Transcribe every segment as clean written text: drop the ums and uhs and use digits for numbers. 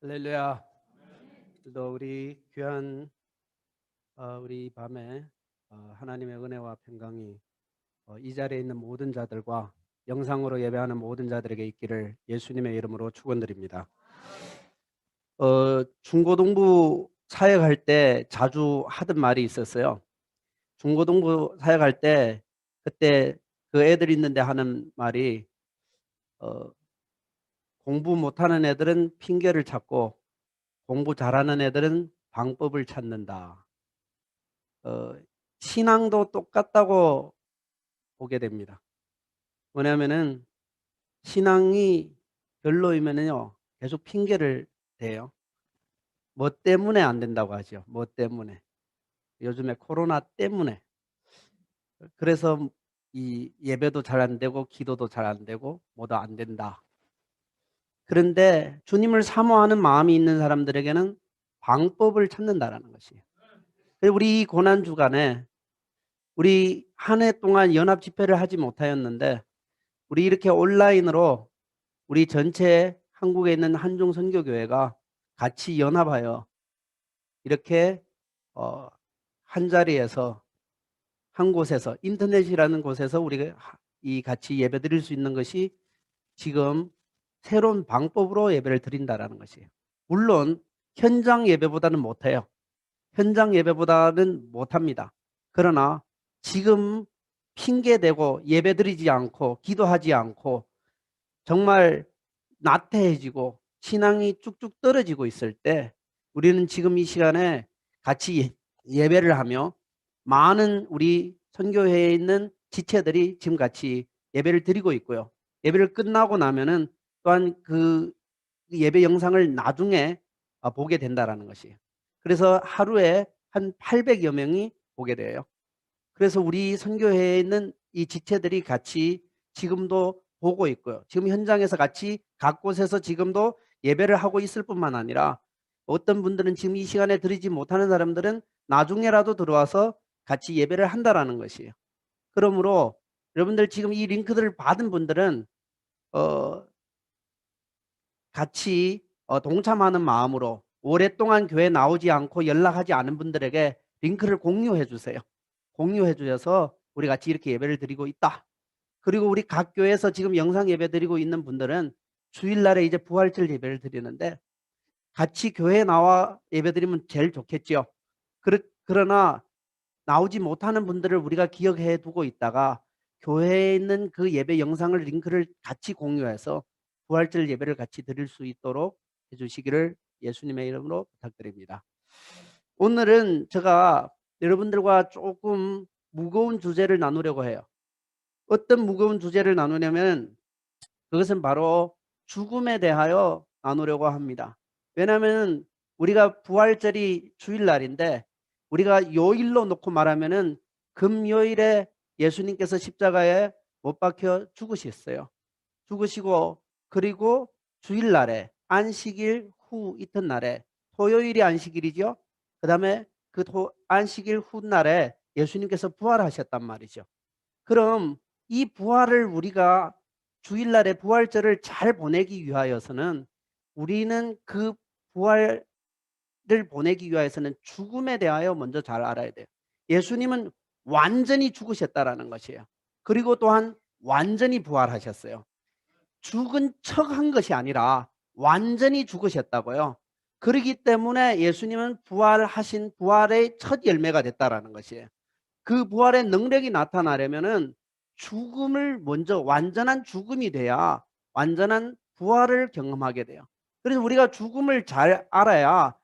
할렐루야. 또 우리 귀한 우리 밤에 하나님의 은혜와 평강이 이 자리에 있는 모든 자들과 영상으로 예배하는 모든 자들에게 있기를 예수님의 이름으로 축원드립니다. 중고등부 사역할 때 자주 하던 말이 있었어요. 중고등부 사역할 때 그때 그 애들 있는데 하는 말이 어, 공부 못하는 애들은 핑계를 찾고 공부 잘하는 애들은 방법을 찾는다. 어, 신앙도 똑같다고 보게 됩니다. 뭐냐면은 신앙이 별로이면은요 계속 핑계를 대요. 뭐 때문에 안 된다고 하죠. 뭐 때문에. 요즘에 코로나 때문에. 그래서 이 예배도 잘 안 되고 기도도 잘 안 되고 뭐도 안 된다. 그런데 주님을 사모하는 마음이 있는 사람들에게는 방법을 찾는다라는 것이에요. 우리 이 고난 주간에 우리 한 해 동안 연합 집회를 하지 못하였는데 우리 이렇게 온라인으로 우리 전체 한국에 있는 한중 선교교회가 같이 연합하여 이렇게 한 자리에서 한 곳에서 인터넷이라는 곳에서 우리가 이 같이 예배드릴 수 있는 것이 지금 새로운 방법으로 예배를 드린다라는 것이에요. 물론 현장 예배보다는 못해요. 현장 예배보다는 못합니다. 그러나 지금 핑계대고 예배드리지 않고 기도하지 않고 정말 나태해지고 신앙이 쭉쭉 떨어지고 있을 때 우리는 지금 이 시간에 같이 예배를 하며 많은 우리 선교회에 있는 지체들이 지금 같이 예배를 드리고 있고요. 예배를 끝나고 나면은 또한 그 예배 영상을 나중에 보게 된다라는 것이에요. 그래서 하루에 한 800여 명이 보게 돼요. 그래서 우리 선교회에 있는 이 지체들이 같이 지금도 보고 있고요. 지금 현장에서 같이 각 곳에서 지금도 예배를 하고 있을 뿐만 아니라 어떤 분들은 지금 이 시간에 드리지 못하는 사람들은 나중에라도 들어와서 같이 예배를 한다라는 것이에요. 그러므로 여러분들 지금 이 링크들을 받은 분들은 어, 같이 동참하는 마음으로 오랫동안 교회 나오지 않고 연락하지 않은 분들에게 링크를 공유해 주세요. 공유해 주셔서 우리 같이 이렇게 예배를 드리고 있다. 그리고 우리 각 교회에서 지금 영상 예배 드리고 있는 분들은 주일날에 이제 부활절 예배를 드리는데 같이 교회에 나와 예배 드리면 제일 좋겠죠. 그러나 나오지 못하는 분들을 우리가 기억해 두고 있다가 교회에 있는 그 예배 영상을 링크를 같이 공유해서 부활절 예배를 같이 드릴 수 있도록 해주시기를 예수님의 이름으로 부탁드립니다. 오늘은 제가 여러분들과 조금 무거운 주제를 나누려고 해요. 어떤 무거운 주제를 나누냐면 그것은 바로 죽음에 대하여 나누려고 합니다. 왜냐하면 우리가 부활절이 주일날인데 우리가 요일로 놓고 말하면은 금요일에 예수님께서 십자가에 못 박혀 죽으셨어요. 죽으시고 그리고 주일날에 안식일 후 이튿날에 토요일이 안식일이죠. 그 다음에 그 안식일 후날에 예수님께서 부활하셨단 말이죠. 그럼 이 부활을 우리가 주일날에 부활절을 잘 보내기 위하여서는 우리는 그 부활을 보내기 위하여서는 죽음에 대하여 먼저 잘 알아야 돼요. 예수님은 완전히 죽으셨다라는 것이에요. 그리고 또한 완전히 부활하셨어요. 죽은 척한 것이 아니라 완전히 죽으셨다고요. 그렇기 때문에 예수님은 부활하신 부활의 첫 열매가 됐다라는 것이에요. 그 부활의 능력이 나타나려면은 죽음을 먼저 완전한 죽음이 돼야 완전한 부활을 경험하게 돼요. 그래서 우리가 죽음을 잘 알아야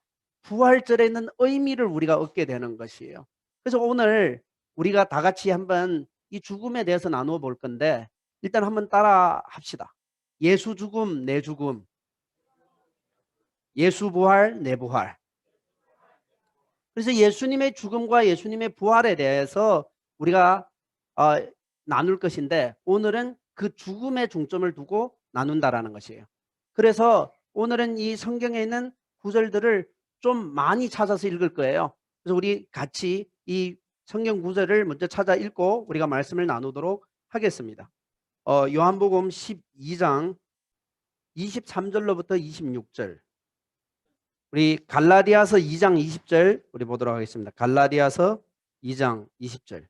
부활절에 있는 의미를 우리가 얻게 되는 것이에요. 그래서 오늘 우리가 다 같이 한번 이 죽음에 대해서 나누어 볼 건데 일단 한번 따라 합시다. 예수 죽음, 내 죽음. 예수 부활, 내 부활. 그래서 예수님의 죽음과 예수님의 부활에 대해서 우리가 어, 나눌 것인데 오늘은 그 죽음에 중점을 두고 나눈다라는 것이에요. 그래서 오늘은 이 성경에 있는 구절들을 좀 많이 찾아서 읽을 거예요. 그래서 우리 같이 이 성경 구절을 먼저 찾아 읽고 우리가 말씀을 나누도록 하겠습니다. 요한복음 12장 23절로부터 26절. 우리 갈라디아서 2장 20절 우리 보도록 하겠습니다. 갈라디아서 2장 20절.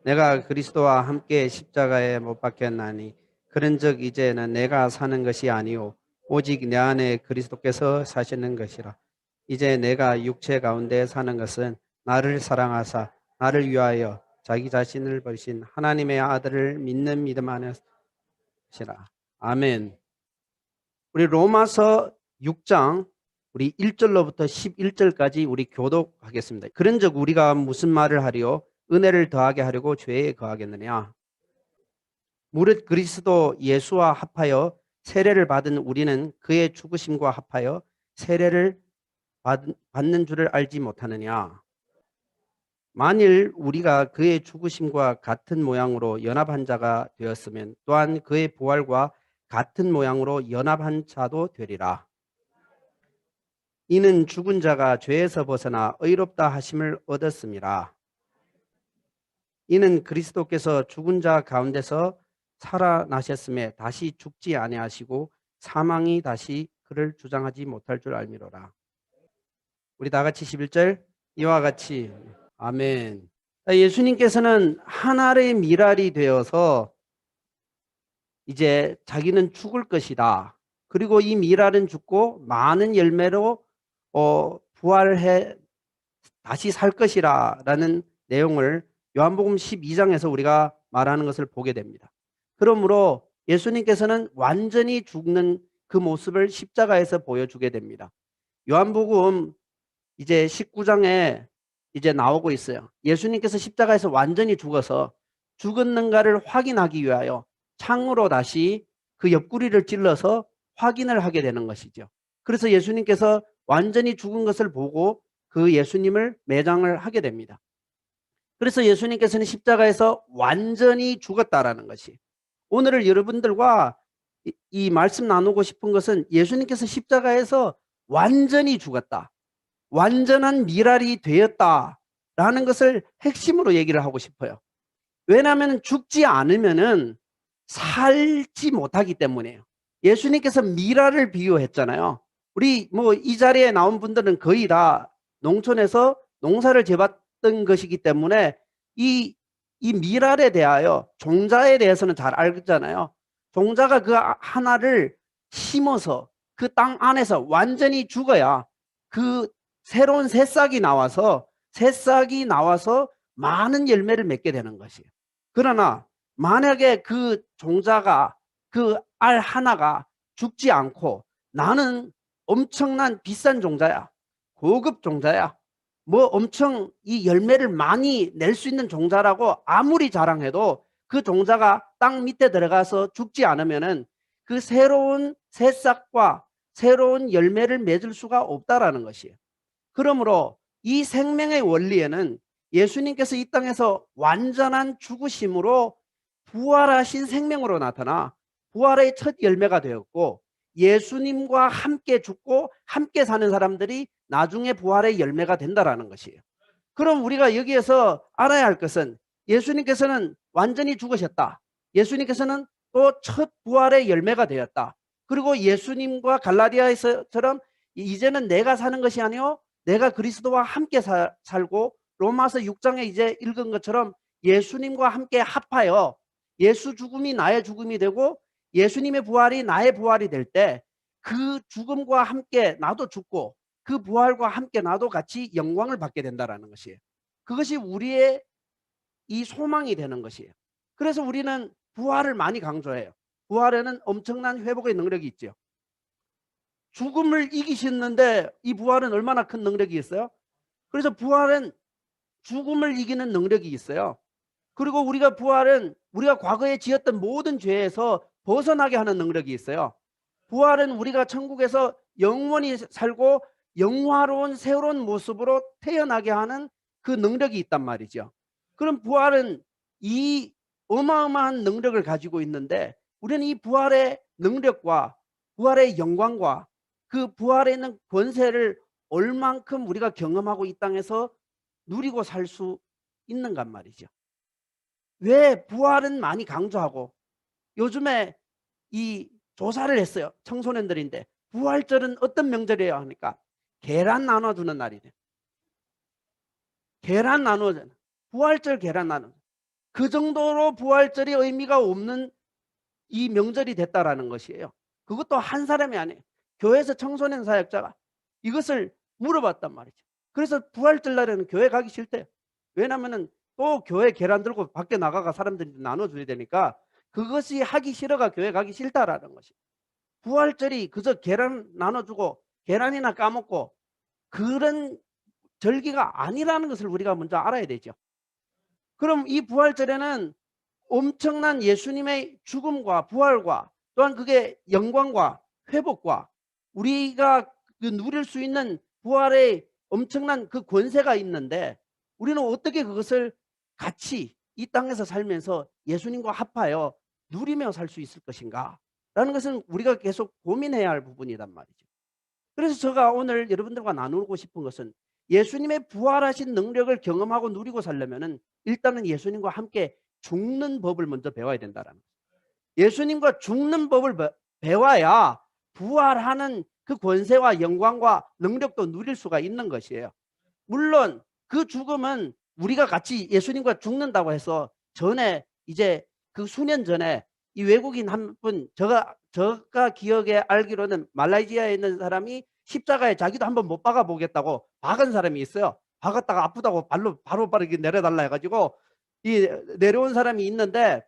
내가 그리스도와 함께 십자가에 못 박혔나니 그런즉 이제는 내가 사는 것이 아니요 오직 내 안에 그리스도께서 사시는 것이라. 이제 내가 육체 가운데 사는 것은 나를 사랑하사 나를 위하여 자기 자신을 버리신 하나님의 아들을 믿는 믿음 안에시라. 아멘. 우리 로마서 6장 우리 1절로부터 11절까지 우리 교독하겠습니다. 그런즉 우리가 무슨 말을 하리요? 은혜를 더하게 하려고 죄에 거하겠느냐? 무릇 그리스도 예수와 합하여 세례를 받은 우리는 그의 죽으심과 합하여 세례를 받는 줄을 알지 못하느냐? 만일 우리가 그의 죽으심과 같은 모양으로 연합한 자가 되었으면 또한 그의 부활과 같은 모양으로 연합한 자도 되리라. 이는 죽은 자가 죄에서 벗어나 의롭다 하심을 얻었습니다. 이는 그리스도께서 죽은 자 가운데서 살아나셨음에 다시 죽지 아니하시고 사망이 다시 그를 주장하지 못할 줄 알미로라. 우리 다 같이 11절 이와 같이 아멘. 예수님께서는 하나의 미랄이 되어서 이제 자기는 죽을 것이다. 그리고 이 미랄은 죽고 많은 열매로 부활해 다시 살 것이라는 내용을 요한복음 12장에서 우리가 말하는 것을 보게 됩니다. 그러므로 예수님께서는 완전히 죽는 그 모습을 십자가에서 보여주게 됩니다. 요한복음 이제 19장에 이제 나오고 있어요. 예수님께서 십자가에서 완전히 죽어서 죽었는가를 확인하기 위하여 창으로 다시 그 옆구리를 찔러서 확인을 하게 되는 것이죠. 그래서 예수님께서 완전히 죽은 것을 보고 그 예수님을 매장을 하게 됩니다. 그래서 예수님께서는 십자가에서 완전히 죽었다라는 것이 오늘을 여러분들과 이 말씀 나누고 싶은 것은 예수님께서 십자가에서 완전히 죽었다. 완전한 미랄이 되었다라는 것을 핵심으로 얘기를 하고 싶어요. 왜냐하면 죽지 않으면은 살지 못하기 때문이에요. 예수님께서 미랄을 비유했잖아요. 우리 뭐 이 자리에 나온 분들은 거의 다 농촌에서 농사를 지었던 것이기 때문에 이 미랄에 대하여 종자에 대해서는 잘 알잖아요. 종자가 그 하나를 심어서 그 땅 안에서 완전히 죽어야 그 새로운 새싹이 나와서 많은 열매를 맺게 되는 것이에요. 그러나 만약에 그 종자가 그 알 하나가 죽지 않고 나는 엄청난 비싼 종자야. 고급 종자야. 뭐 엄청 이 열매를 많이 낼 수 있는 종자라고 아무리 자랑해도 그 종자가 땅 밑에 들어가서 죽지 않으면은 그 새로운 새싹과 새로운 열매를 맺을 수가 없다라는 것이에요. 그러므로 이 생명의 원리에는 예수님께서 이 땅에서 완전한 죽으심으로 부활하신 생명으로 나타나 부활의 첫 열매가 되었고 예수님과 함께 죽고 함께 사는 사람들이 나중에 부활의 열매가 된다라는 것이에요. 그럼 우리가 여기에서 알아야 할 것은 예수님께서는 완전히 죽으셨다. 예수님께서는 또 첫 부활의 열매가 되었다. 그리고 예수님과 갈라디아에서처럼 이제는 내가 사는 것이 아니요 내가 그리스도와 함께 살고 로마서 6장에 이제 읽은 것처럼 예수님과 함께 합하여 예수 죽음이 나의 죽음이 되고 예수님의 부활이 나의 부활이 될 때 그 죽음과 함께 나도 죽고 그 부활과 함께 나도 같이 영광을 받게 된다라는 것이에요. 그것이 우리의 이 소망이 되는 것이에요. 그래서 우리는 부활을 많이 강조해요. 부활에는 엄청난 회복의 능력이 있죠. 죽음을 이기셨는데 이 부활은 얼마나 큰 능력이 있어요? 그래서 부활은 죽음을 이기는 능력이 있어요. 그리고 우리가 부활은 우리가 과거에 지었던 모든 죄에서 벗어나게 하는 능력이 있어요. 부활은 우리가 천국에서 영원히 살고 영화로운 새로운 모습으로 태어나게 하는 그 능력이 있단 말이죠. 그럼 부활은 이 어마어마한 능력을 가지고 있는데 우리는 이 부활의 능력과 부활의 영광과 그 부활에 있는 권세를 얼만큼 우리가 경험하고 이 땅에서 누리고 살 수 있는가 말이죠. 왜 부활은 많이 강조하고 요즘에 이 조사를 했어요. 청소년들인데 부활절은 어떤 명절이에요 하니까 계란 나눠주는 날이 돼. 계란 나눠주는, 부활절 계란 나눠. 그 정도로 부활절이 의미가 없는 이 명절이 됐다라는 것이에요. 그것도 한 사람이 아니에요. 교회에서 청소년 사역자가 이것을 물어봤단 말이죠. 그래서 부활절 날에는 교회 가기 싫대요. 왜냐하면 또 교회 계란 들고 밖에 나가가 사람들이 나눠줘야 되니까 그것이 하기 싫어가 교회 가기 싫다라는 것이. 부활절이 그저 계란 나눠주고 계란이나 까먹고 그런 절기가 아니라는 것을 우리가 먼저 알아야 되죠. 그럼 이 부활절에는 엄청난 예수님의 죽음과 부활과 또한 그게 영광과 회복과 우리가 누릴 수 있는 부활의 엄청난 그 권세가 있는데 우리는 어떻게 그것을 같이 이 땅에서 살면서 예수님과 합하여 누리며 살 수 있을 것인가 라는 것은 우리가 계속 고민해야 할 부분이란 말이죠. 그래서 제가 오늘 여러분들과 나누고 싶은 것은 예수님의 부활하신 능력을 경험하고 누리고 살려면은 일단은 예수님과 함께 죽는 법을 먼저 배워야 된다라는 거예요. 예수님과 죽는 법을 배워야 부활하는 그 권세와 영광과 능력도 누릴 수가 있는 것이에요. 물론 그 죽음은 우리가 같이 예수님과 죽는다고 해서 전에 이제 그 수년 전에 이 외국인 한 분, 저가 기억에 알기로는 말라이시아에 있는 사람이 십자가에 자기도 한번 못 박아 보겠다고 박은 사람이 있어요. 박았다가 아프다고 바로 이렇게 내려달라 해가지고 이 내려온 사람이 있는데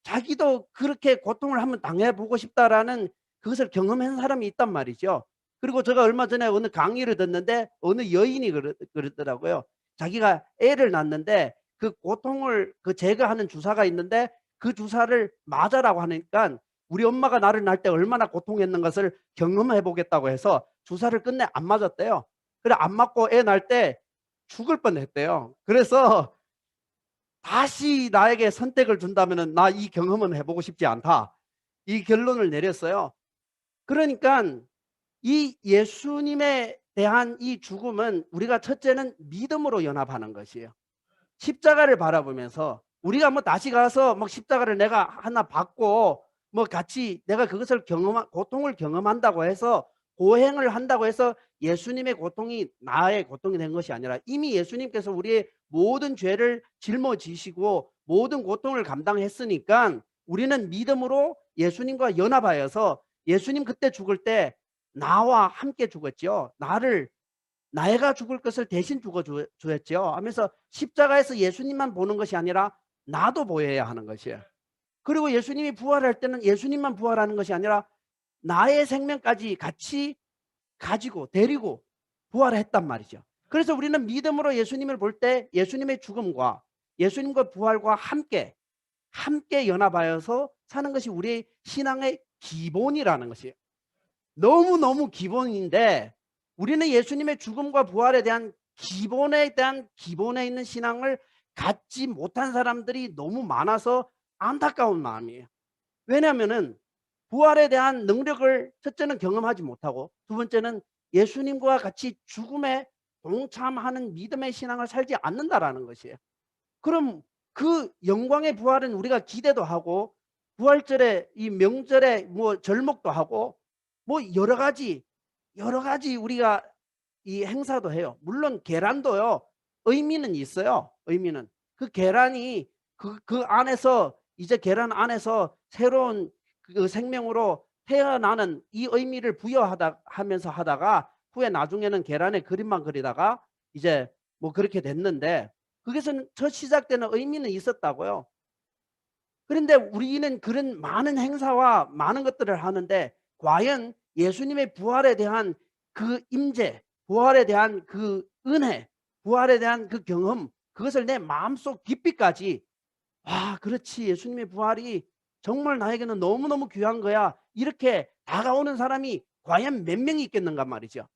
자기도 그렇게 고통을 한번 당해보고 싶다라는 그것을 경험한 사람이 있단 말이죠. 그리고 제가 얼마 전에 어느 강의를 듣는데 어느 여인이 그러더라고요. 자기가 애를 낳는데 그 고통을 제거하는 주사가 있는데 그 주사를 맞아라고 하니까 우리 엄마가 나를 낳을 때 얼마나 고통했는 것을 경험해 보겠다고 해서 주사를 끝내 안 맞았대요. 그래 안 맞고 애 낳을 때 죽을 뻔했대요. 그래서 다시 나에게 선택을 준다면 나 이 경험은 해보고 싶지 않다. 이 결론을 내렸어요. 그러니까 이 예수님에 대한 이 죽음은 우리가 첫째는 믿음으로 연합하는 것이에요. 십자가를 바라보면서 우리가 뭐 다시 가서 뭐 십자가를 내가 하나 받고 뭐 같이 내가 그것을 고통을 경험한다고 해서 고행을 한다고 해서 예수님의 고통이 나의 고통이 된 것이 아니라 이미 예수님께서 우리의 모든 죄를 짊어지시고 모든 고통을 감당했으니까 우리는 믿음으로 예수님과 연합하여서 예수님 그때 죽을 때 나와 함께 죽었죠. 내가 죽을 것을 대신 죽어주었죠 하면서 십자가에서 예수님만 보는 것이 아니라 나도 보여야 하는 것이에요. 그리고 예수님이 부활할 때는 예수님만 부활하는 것이 아니라 나의 생명까지 같이 가지고 데리고 부활했단 말이죠. 그래서 우리는 믿음으로 예수님을 볼 때 예수님의 죽음과 예수님과 부활과 함께 연합하여서 사는 것이 우리의 신앙의 기본이라는 것이에요. 너무너무 기본인데 우리는 예수님의 죽음과 부활에 대한 기본에 있는 신앙을 갖지 못한 사람들이 너무 많아서 안타까운 마음이에요. 왜냐하면은 부활에 대한 능력을 첫째는 경험하지 못하고 두 번째는 예수님과 같이 죽음에 동참하는 믿음의 신앙을 살지 않는다라는 것이에요. 그럼 그 영광의 부활은 우리가 기대도 하고 부활절에 이 명절에 뭐 절목도 하고 뭐 여러 가지 우리가 이 행사도 해요. 물론 계란도요. 의미는 있어요. 의미는 그 계란이 그 안에서 이제 계란 안에서 새로운 그 생명으로 태어나는 이 의미를 부여하면서 하다가 후에 나중에는 계란에 그림만 그리다가 이제 뭐 그렇게 됐는데 그것은 첫 시작되는 의미는 있었다고요. 그런데 우리는 그런 많은 행사와 많은 것들을 하는데 과연 예수님의 부활에 대한 그 임재, 부활에 대한 그 은혜, 부활에 대한 그 경험, 그것을 내 마음속 깊이까지 그렇지 예수님의 부활이 정말 나에게는 너무너무 귀한 거야 이렇게 다가오는 사람이 과연 몇 명이 있겠는가 말이죠.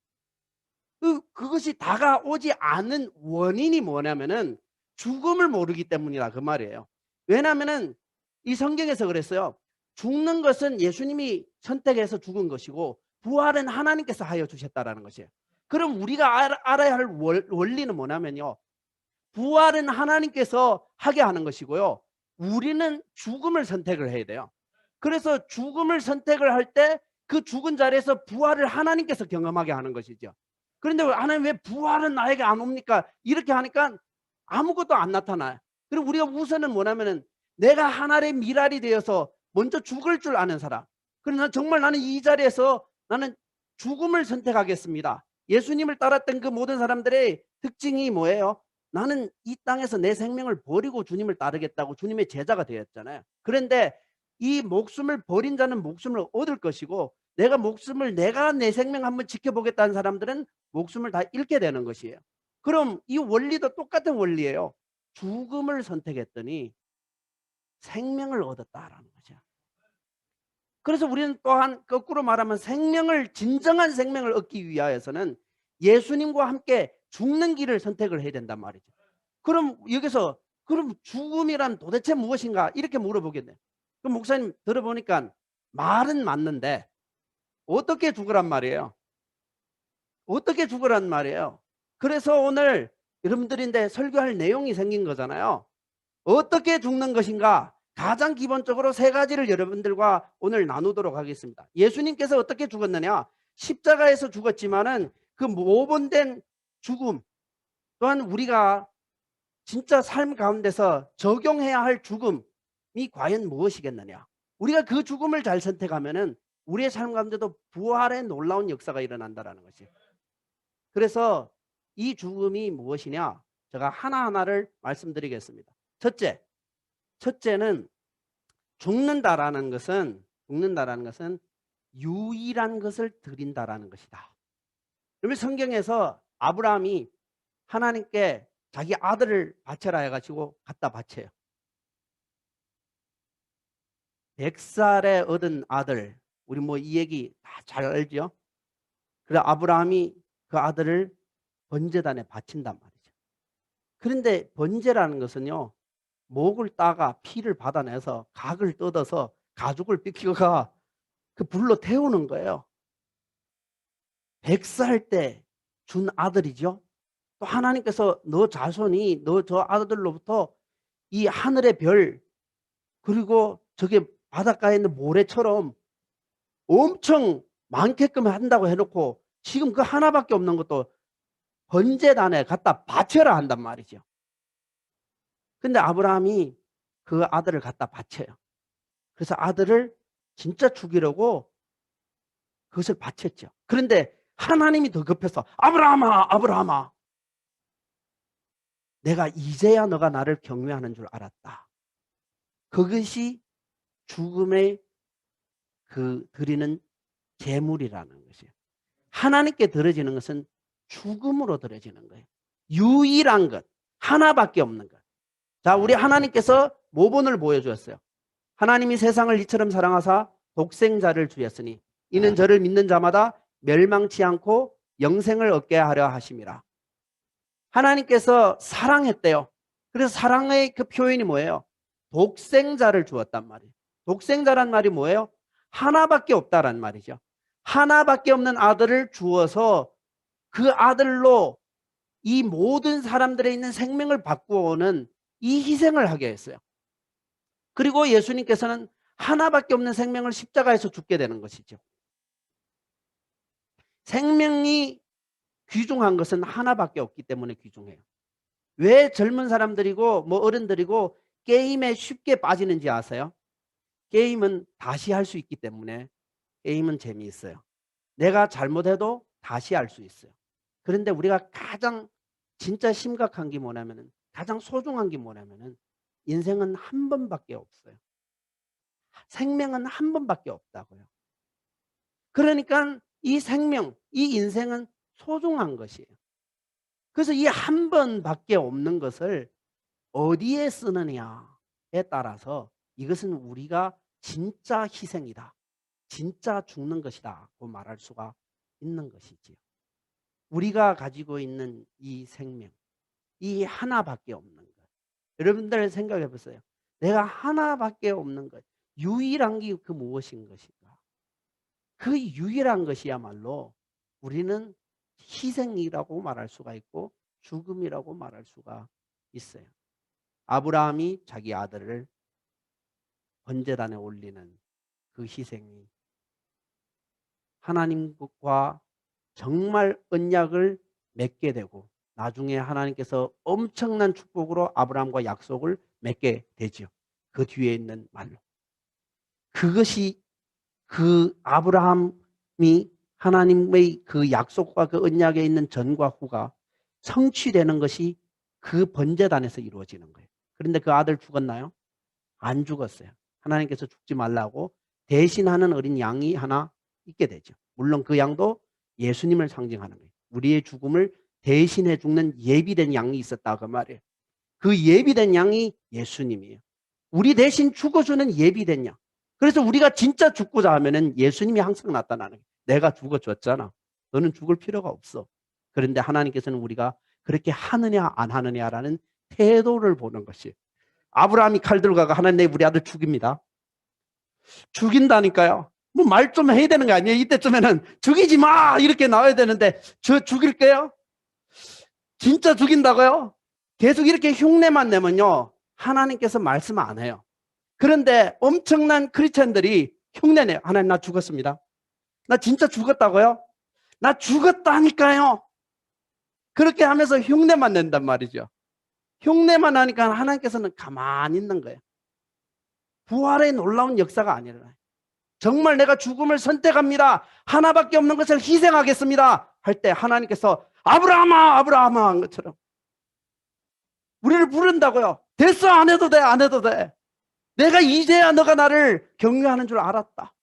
그것이 다가오지 않는 원인이 뭐냐면은 죽음을 모르기 때문이라 그 말이에요. 왜냐하면은 이 성경에서 그랬어요. 죽는 것은 예수님이 선택해서 죽은 것이고 부활은 하나님께서 하여 주셨다라는 것이에요. 그럼 우리가 알아야 할 원리는 뭐냐면요. 부활은 하나님께서 하게 하는 것이고요. 우리는 죽음을 선택을 해야 돼요. 그래서 죽음을 선택을 할 때 그 죽은 자리에서 부활을 하나님께서 경험하게 하는 것이죠. 그런데 하나님 왜 부활은 나에게 안 옵니까? 이렇게 하니까 아무것도 안 나타나요. 그리고 우리가 우선은 뭐냐면은 내가 하나의 미랄이 되어서 먼저 죽을 줄 아는 사람. 그러나 정말 나는 이 자리에서 나는 죽음을 선택하겠습니다. 예수님을 따랐던 그 모든 사람들의 특징이 뭐예요? 나는 이 땅에서 내 생명을 버리고 주님을 따르겠다고 주님의 제자가 되었잖아요. 그런데 이 목숨을 버린 자는 목숨을 얻을 것이고 내가 내 생명 한번 지켜보겠다는 사람들은 목숨을 다 잃게 되는 것이에요. 그럼 이 원리도 똑같은 원리예요. 죽음을 선택했더니 생명을 얻었다라는 거죠. 그래서 우리는 또한 거꾸로 말하면 진정한 생명을 얻기 위하여서는 예수님과 함께 죽는 길을 선택을 해야 된단 말이죠. 그럼 여기서 그럼 죽음이란 도대체 무엇인가 이렇게 물어보겠네요. 그럼 목사님 들어보니까 말은 맞는데 어떻게 죽으란 말이에요? 어떻게 죽으란 말이에요? 그래서 오늘 여러분들인데 설교할 내용이 생긴 거잖아요. 어떻게 죽는 것인가? 가장 기본적으로 세 가지를 여러분들과 오늘 나누도록 하겠습니다. 예수님께서 어떻게 죽었느냐? 십자가에서 죽었지만은 그 모본된 죽음 또한 우리가 진짜 삶 가운데서 적용해야 할 죽음이 과연 무엇이겠느냐? 우리가 그 죽음을 잘 선택하면은 우리의 삶 가운데도 부활의 놀라운 역사가 일어난다라는 것이에요. 그래서 이 죽음이 무엇이냐? 제가 하나하나를 말씀드리겠습니다. 첫째는 죽는다라는 것은 유일한 것을 드린다라는 것이다. 그러면 성경에서 아브라함이 하나님께 자기 아들을 바쳐라 해가지고 갖다 바쳐요. 100살에 얻은 아들, 우리 뭐 이 얘기 다 잘 알죠? 그래 아브라함이 그 아들을 번제단에 바친단 말이죠. 그런데 번제라는 것은요, 목을 따가 피를 받아내서 각을 뜯어서 가죽을 삐키가 그 불로 태우는 거예요. 100살 때 준 아들이죠. 또 하나님께서 너 자손이 너 저 아들로부터 이 하늘의 별 그리고 저게 바닷가에 있는 모래처럼 엄청 많게끔 한다고 해놓고 지금 그 하나밖에 없는 것도 번제단에 갖다 바쳐라 한단 말이죠. 근데 아브라함이 그 아들을 갖다 바쳐요. 그래서 아들을 진짜 죽이려고 그것을 바쳤죠. 그런데 하나님이 더 급해서 아브라함아 아브라함아 내가 이제야 너가 나를 경외하는 줄 알았다. 그것이 죽음의 드리는 제물이라는 것이에요. 하나님께 드려지는 것은 죽음으로 드려지는 거예요. 유일한 것, 하나밖에 없는 것. 자, 우리 하나님께서 모본을 보여주었어요. 하나님이 세상을 이처럼 사랑하사 독생자를 주였으니 이는 저를 믿는 자마다 멸망치 않고 영생을 얻게 하려 하심이라. 하나님께서 사랑했대요. 그래서 사랑의 그 표현이 뭐예요? 독생자를 주었단 말이에요. 독생자란 말이 뭐예요? 하나밖에 없다란 말이죠. 하나밖에 없는 아들을 주어서 그 아들로 이 모든 사람들에 있는 생명을 바꾸어오는 이 희생을 하게 했어요. 그리고 예수님께서는 하나밖에 없는 생명을 십자가에서 죽게 되는 것이죠. 생명이 귀중한 것은 하나밖에 없기 때문에 귀중해요. 왜 젊은 사람들이고 뭐 어른들이고 게임에 쉽게 빠지는지 아세요? 게임은 다시 할 수 있기 때문에 게임은 재미있어요. 내가 잘못해도 다시 할 수 있어요. 그런데 우리가 가장 진짜 심각한 게 뭐냐면은 가장 소중한 게 뭐냐면은 인생은 한 번밖에 없어요. 생명은 한 번밖에 없다고요. 그러니까 이 생명, 이 인생은 소중한 것이에요. 그래서 이 한 번밖에 없는 것을 어디에 쓰느냐에 따라서 이것은 우리가 진짜 희생이다. 진짜 죽는 것이다고 말할 수가 있는 것이지요. 우리가 가지고 있는 이 생명, 이 하나밖에 없는 것. 여러분들 생각해 보세요. 내가 하나밖에 없는 것, 유일한 게 그 무엇인 것인가? 그 유일한 것이야말로 우리는 희생이라고 말할 수가 있고 죽음이라고 말할 수가 있어요. 아브라함이 자기 아들을 번제단에 올리는 그 희생이 하나님과 정말 언약을 맺게 되고 나중에 하나님께서 엄청난 축복으로 아브라함과 약속을 맺게 되죠. 그 뒤에 있는 말로. 그것이 그 아브라함이 하나님의 그 약속과 그 언약에 있는 전과 후가 성취되는 것이 그 번제단에서 이루어지는 거예요. 그런데 그 아들 죽었나요? 안 죽었어요. 하나님께서 죽지 말라고 대신하는 어린 양이 하나 있게 되죠. 물론 그 양도 예수님을 상징하는 거예요. 우리의 죽음을 대신해 죽는 예비된 양이 있었다 그 말이에요. 그 예비된 양이 예수님이에요. 우리 대신 죽어주는 예비된 양. 그래서 우리가 진짜 죽고자 하면은 예수님이 항상 나타나는 거예요. 내가 죽어줬잖아. 너는 죽을 필요가 없어. 그런데 하나님께서는 우리가 그렇게 하느냐 안 하느냐라는 태도를 보는 것이. 아브라함이 칼 들고 가가 하나님 내 우리 아들 죽입니다. 죽인다니까요. 뭐 말 좀 해야 되는 거 아니에요? 이때쯤에는 죽이지 마 이렇게 나와야 되는데 저 죽일게요. 진짜 죽인다고요? 계속 이렇게 흉내만 내면요 하나님께서 말씀 안 해요. 그런데 엄청난 크리스천들이 흉내내요. 하나님 나 죽었습니다. 나 진짜 죽었다고요? 나 죽었다니까요. 그렇게 하면서 흉내만 낸단 말이죠. 흉내만 하니까 하나님께서는 가만히 있는 거예요. 부활의 놀라운 역사가 아니라 정말 내가 죽음을 선택합니다. 하나밖에 없는 것을 희생하겠습니다. 할 때 하나님께서 아브라함아 아브라함아 한 것처럼 우리를 부른다고요. 됐어 안 해도 돼 안 해도 돼. 내가 이제야 너가 나를 격려하는 줄 알았다.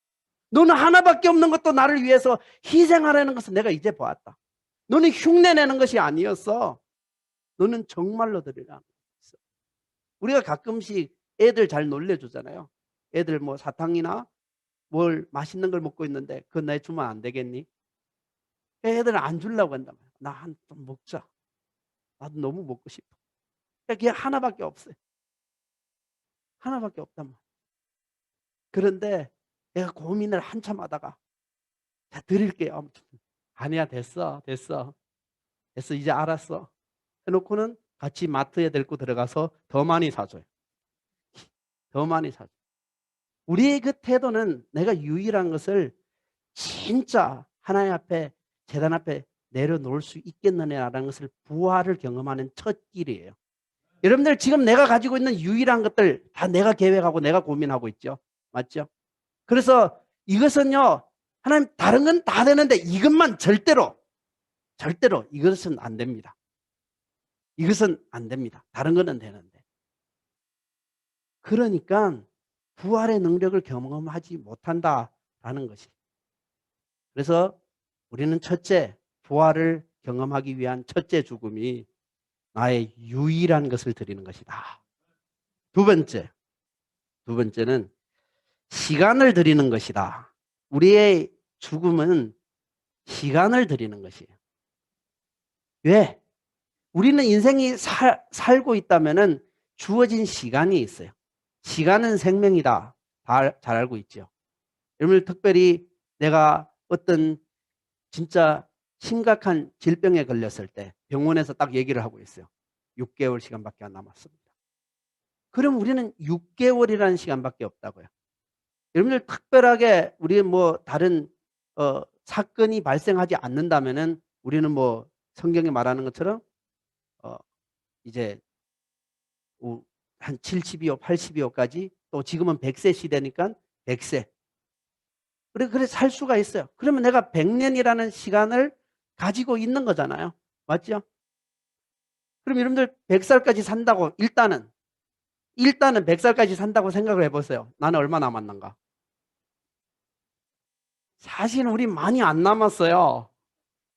너는 하나밖에 없는 것도 나를 위해서 희생하라는 것을 내가 이제 보았다. 너는 흉내내는 것이 아니었어. 너는 정말로 드리라. 우리가 가끔씩 애들 잘 놀래주잖아요. 애들 뭐 사탕이나 뭘 맛있는 걸 먹고 있는데 그거 내 주면 안 되겠니? 애들은 안 주려고 한단 말이야. 나 한 좀 먹자. 나도 너무 먹고 싶어. 그게 하나밖에 없어요. 하나밖에 없단 말이야. 그런데 내가 고민을 한참 하다가 자 드릴게요. 아무튼 아니야 됐어 이제 알았어 해놓고는 같이 마트에 데리고 들어가서 더 많이 사줘요. 더 많이 사줘. 우리의 그 태도는 내가 유일한 것을 진짜 하나님 앞에 제단 앞에 내려놓을 수 있겠느냐라는 것을 부활을 경험하는 첫 길이에요. 여러분들 지금 내가 가지고 있는 유일한 것들 다 내가 계획하고 내가 고민하고 있죠. 맞죠? 그래서 이것은요 하나님 다른 건 다 되는데 이것만 절대로 이것은 안 됩니다. 이것은 안 됩니다. 다른 거는 되는데. 그러니까 부활의 능력을 경험하지 못한다라는 것이. 그래서 우리는 첫째 부활을 경험하기 위한 첫째 죽음이 나의 유일한 것을 드리는 것이다. 두 번째는 시간을 드리는 것이다. 우리의 죽음은 시간을 드리는 것이에요. 왜? 우리는 인생이 살고 있다면 주어진 시간이 있어요. 시간은 생명이다. 잘 알고 있죠. 여러분 특별히 내가 어떤 진짜 심각한 질병에 걸렸을 때 병원에서 딱 얘기를 하고 있어요. 6개월 시간밖에 안 남았습니다. 그럼 우리는 6개월이라는 시간밖에 없다고요. 여러분들 특별하게 우리 뭐 다른 사건이 발생하지 않는다면은 우리는 뭐 성경에 말하는 것처럼 이제 한 70이요, 80이요까지 또 지금은 100세 시대니까 100세. 그래 살 수가 있어요. 그러면 내가 100년이라는 시간을 가지고 있는 거잖아요. 맞죠? 그럼 여러분들 100살까지 산다고 일단은 100살까지 산다고 생각을 해보세요. 나는 얼마 남았는가? 사실 우리 많이 안 남았어요.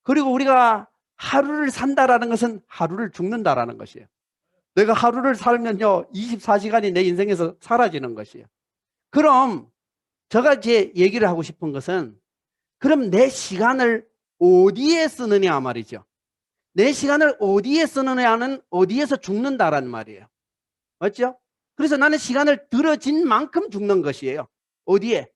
그리고 우리가 하루를 산다라는 것은 하루를 죽는다라는 것이에요. 내가 하루를 살면요 24시간이 내 인생에서 사라지는 것이에요. 그럼 제가 이제 얘기를 하고 싶은 것은 그럼 내 시간을 어디에 쓰느냐 말이죠. 내 시간을 어디에 쓰느냐는 어디에서 죽는다라는 말이에요. 맞죠? 그래서 나는 시간을 들어진 만큼 죽는 것이에요. 어디에?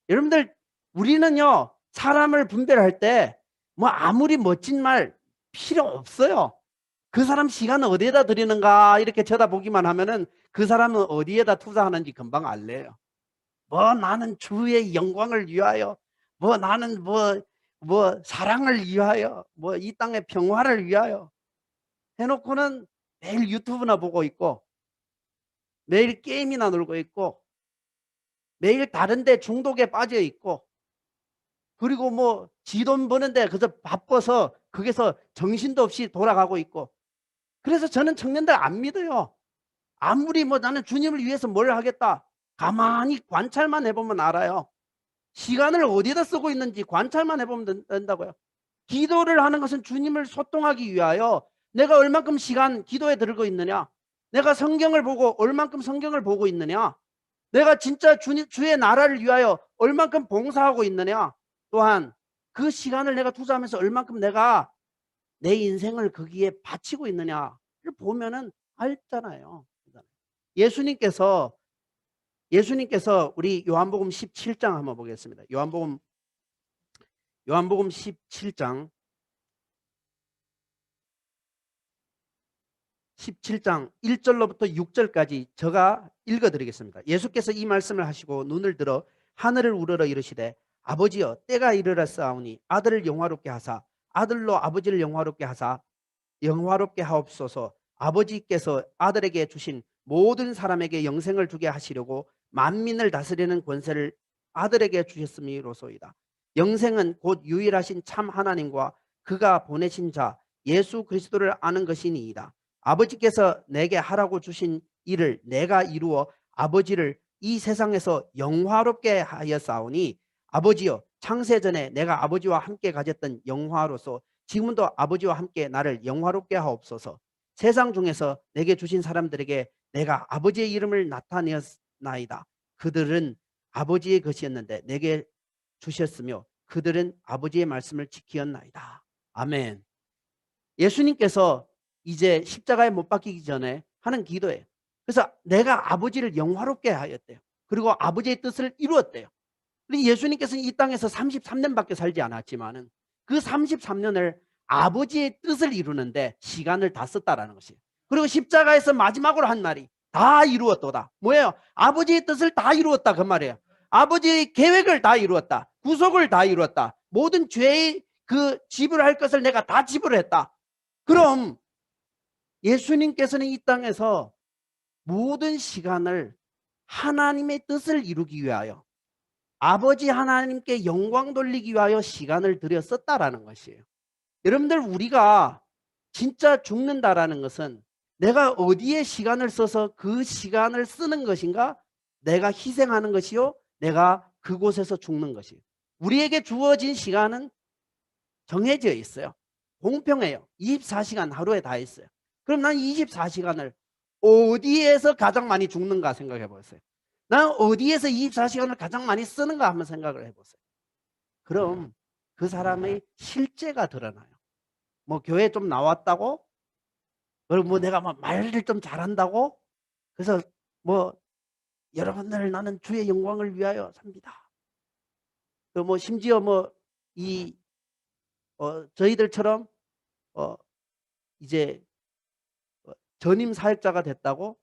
여러분들 우리는요 사람을 분별할 때 뭐 아무리 멋진 말 필요 없어요. 그 사람 시간을 어디에다 드리는가 이렇게 쳐다보기만 하면은 그 사람은 어디에다 투자하는지 금방 알래요. 뭐 나는 주의 영광을 위하여 뭐 나는 뭐 뭐 사랑을 위하여, 뭐 이 땅의 평화를 위하여 해놓고는 매일 유튜브나 보고 있고, 매일 게임이나 놀고 있고, 매일 다른 데 중독에 빠져 있고, 그리고 뭐 지 돈 버는데 그저 바빠서 거기서 정신도 없이 돌아가고 있고. 그래서 저는 청년들 안 믿어요. 아무리 뭐 나는 주님을 위해서 뭘 하겠다, 가만히 관찰만 해보면 알아요. 시간을 어디에다 쓰고 있는지 관찰만 해보면 된다고요. 기도를 하는 것은 주님을 소통하기 위하여 내가 얼만큼 시간 기도에 들고 있느냐, 내가 성경을 보고 얼만큼 성경을 보고 있느냐, 내가 진짜 주의 나라를 위하여 얼만큼 봉사하고 있느냐, 또한 그 시간을 내가 투자하면서 얼만큼 내가 내 인생을 거기에 바치고 있느냐를 보면은 알잖아요. 예수님께서 우리 요한복음 17장 한번 보겠습니다. 요한복음 17장 1절로부터 6절까지 제가 읽어드리겠습니다. 예수께서 이 말씀을 하시고 눈을 들어 하늘을 우러러 이르시되 아버지여 때가 이르렀사오니 아들을 영화롭게 하사 아들로 아버지를 영화롭게 하사 영화롭게 하옵소서. 아버지께서 아들에게 주신 모든 사람에게 영생을 주게 하시려고 만민을 다스리는 권세를 아들에게 주셨음이로소이다. 영생은 곧 유일하신 참 하나님과 그가 보내신 자 예수 그리스도를 아는 것이니이다. 아버지께서 내게 하라고 주신 일을 내가 이루어 아버지를 이 세상에서 영화롭게 하였사오니 아버지여 창세전에 내가 아버지와 함께 가졌던 영화로서 지금도 아버지와 함께 나를 영화롭게 하옵소서. 세상 중에서 내게 주신 사람들에게 내가 아버지의 이름을 나타내었나이다. 그들은 아버지의 것이었는데 내게 주셨으며 그들은 아버지의 말씀을 지키었나이다. 아멘. 예수님께서 이제 십자가에 못 박히기 전에 하는 기도예요. 그래서 내가 아버지를 영화롭게 하였대요. 그리고 아버지의 뜻을 이루었대요. 예수님께서는 이 땅에서 33년밖에 살지 않았지만은 그 33년을 아버지의 뜻을 이루는데 시간을 다 썼다라는 것이에요. 그리고 십자가에서 마지막으로 한 말이 다 이루었도다. 뭐예요? 아버지의 뜻을 다 이루었다 그 말이에요. 아버지의 계획을 다 이루었다. 구속을 다 이루었다. 모든 죄의 그 지불할 것을 내가 다 지불했다. 그럼 예수님께서는 이 땅에서 모든 시간을 하나님의 뜻을 이루기 위하여 아버지 하나님께 영광 돌리기 위하여 시간을 들여 썼다라는 것이에요. 여러분들 우리가 진짜 죽는다라는 것은 내가 어디에 시간을 써서 그 시간을 쓰는 것인가, 내가 희생하는 것이요, 내가 그곳에서 죽는 것이에요. 우리에게 주어진 시간은 정해져 있어요. 공평해요. 24시간 하루에 다 있어요. 그럼 난 24시간을 어디에서 가장 많이 죽는가 생각해 보세요. 난 어디에서 24시간을 가장 많이 쓰는가 한번 생각을 해보세요. 그럼 그 사람의 실제가 드러나요. 뭐 교회 좀 나왔다고, 그리고 뭐 내가 막 말을 좀 잘한다고, 그래서 뭐 여러분들 나는 주의 영광을 위하여 삽니다. 그 뭐 심지어 뭐이 저희들처럼 이제 전임 사역자가 됐다고,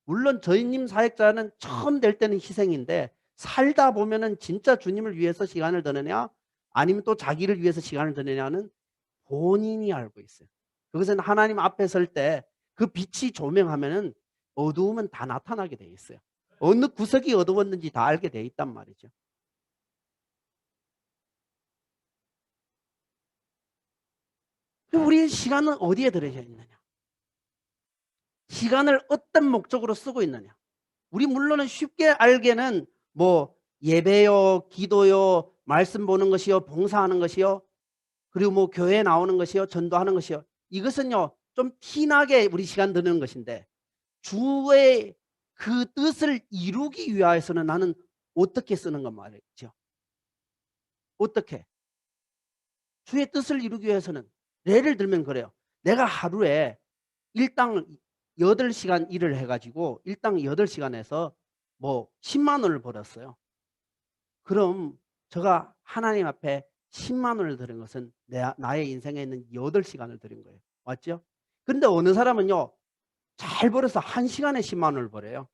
물론 전임 사역자는 처음 될 때는 희생인데 살다 보면은 진짜 주님을 위해서 시간을 드느냐 아니면 또 자기를 위해서 시간을 드느냐는 본인이 알고 있어요. 그것은 하나님 앞에 설 때 그 빛이 조명하면은 어두움은 다 나타나게 돼 있어요. 어느 구석이 어두웠는지 다 알게 돼 있단 말이죠. 우리의 시간은 어디에 들어져 있느냐? 시간을 어떤 목적으로 쓰고 있느냐? 우리 물론은 쉽게 알게는 뭐 예배요, 기도요, 말씀 보는 것이요, 봉사하는 것이요, 그리고 뭐 교회 나오는 것이요, 전도하는 것이요. 이것은요 좀 티나게 우리 시간 드는 것인데 주의 그 뜻을 이루기 위해서는 나는 어떻게 쓰는 건 말이죠. 어떻게? 주의 뜻을 이루기 위해서는 예를 들면 그래요. 내가 하루에 일당 8시간 일을 해가지고 일당 8시간에서 뭐 10만 원을 벌었어요. 그럼 제가 하나님 앞에 10만 원을 드린 것은 나의 인생에 있는 8시간을 드린 거예요. 맞죠? 그런데 어느 사람은요 잘 벌어서 1시간에 10만 원을 벌어요.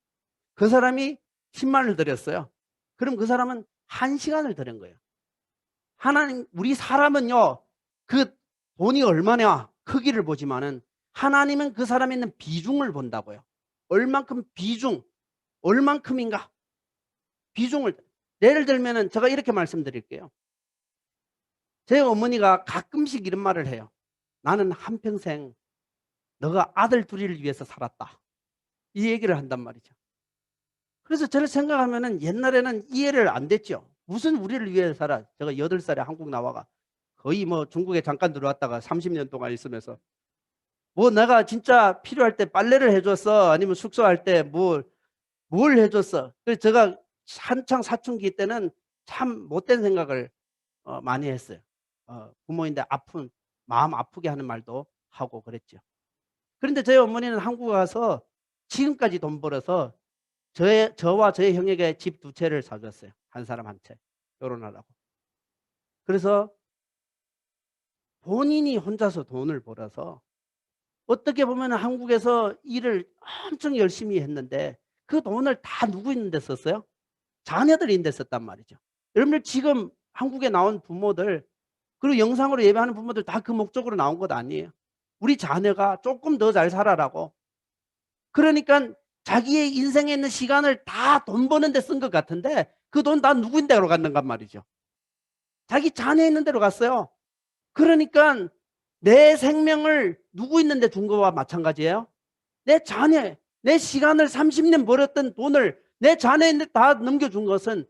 그 사람이 10만 원을 드렸어요. 그럼 그 사람은 1시간을 드린 거예요. 하나님, 우리 사람은요, 그 돈이 얼마냐 크기를 보지만은 하나님은 그 사람에 있는 비중을 본다고요. 얼만큼 비중, 얼만큼인가 비중을. 예를 들면은 제가 이렇게 말씀드릴게요. 제 어머니가 가끔씩 이런 말을 해요. 나는 한평생 너가 아들 둘이를 위해서 살았다. 이 얘기를 한단 말이죠. 그래서 저를 생각하면은 옛날에는 이해를 안 됐죠. 무슨 우리를 위해 살아. 제가 8살에 한국 나와가 거의 뭐 중국에 잠깐 들어왔다가 30년 동안 있으면서 뭐 내가 진짜 필요할 때 빨래를 해줬어. 아니면 숙소할 때 뭘 해줬어. 그래서 제가 한창 사춘기 때는 참 못된 생각을 많이 했어요. 부모인데 마음 아프게 하는 말도 하고 그랬죠. 그런데 저희 어머니는 한국 와서 지금까지 돈 벌어서 저와 저희 형에게 집 2채를 사줬어요. 한 사람 한 채. 결혼하라고. 그래서 본인이 혼자서 돈을 벌어서 어떻게 보면 한국에서 일을 엄청 열심히 했는데 그 돈을 다 누구 있는 데 썼어요? 자녀들이 있는 데 썼단 말이죠. 여러분들 지금 한국에 나온 부모들, 그리고 영상으로 예배하는 부모들 다 그 목적으로 나온 것 아니에요. 우리 자녀가 조금 더 잘 살아라고. 그러니까 자기의 인생에 있는 시간을 다 돈 버는 데 쓴 것 같은데 그 돈 다 누구인 데로 갔는가 말이죠. 자기 자녀 있는 데로 갔어요. 그러니까 내 생명을 누구 있는 데 준 거와 마찬가지예요. 내 자녀, 내 시간을 30년 벌었던 돈을 내 자녀한테 다 넘겨준 것은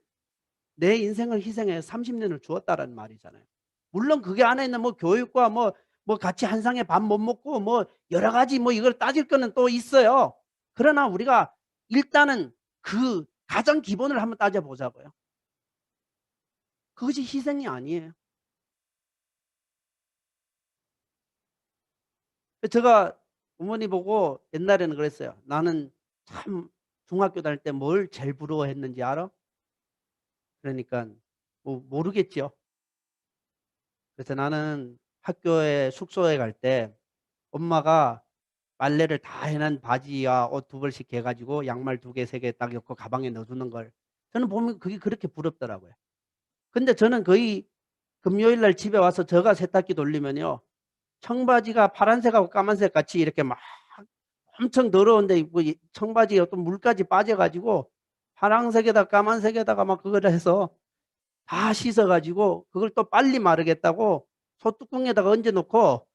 내 인생을 희생해 30년을 주었다라는 말이잖아요. 물론 그게 안에 있는 뭐 교육과 뭐 같이 한 상에 밥 못 먹고 뭐 여러 가지 뭐 이걸 따질 거는 또 있어요. 그러나 우리가 일단은 그 가장 기본을 한번 따져보자고요. 그것이 희생이 아니에요. 제가 부모님 보고 옛날에는 그랬어요. 나는 참 중학교 다닐 때 뭘 제일 부러워했는지 알아? 그러니까 뭐 모르겠죠. 그래서 나는 학교에 숙소에 갈 때 엄마가 빨래를 다 해놓은 바지와 옷 2벌씩 해가지고 양말 2개, 3개 딱 엮고 가방에 넣어주는 걸 저는 보면 그게 그렇게 부럽더라고요. 근데 저는 거의 금요일 날 집에 와서 저가 세탁기 돌리면요. 청바지가 파란색하고 까만색 같이 이렇게 막 엄청 더러운데 청바지에 어떤 물까지 빠져가지고 파란색에다 까만색에다가 막 그거를 해서 다 씻어가지고 그걸 또 빨리 마르겠다고 소뚜껑에다가 얹어놓고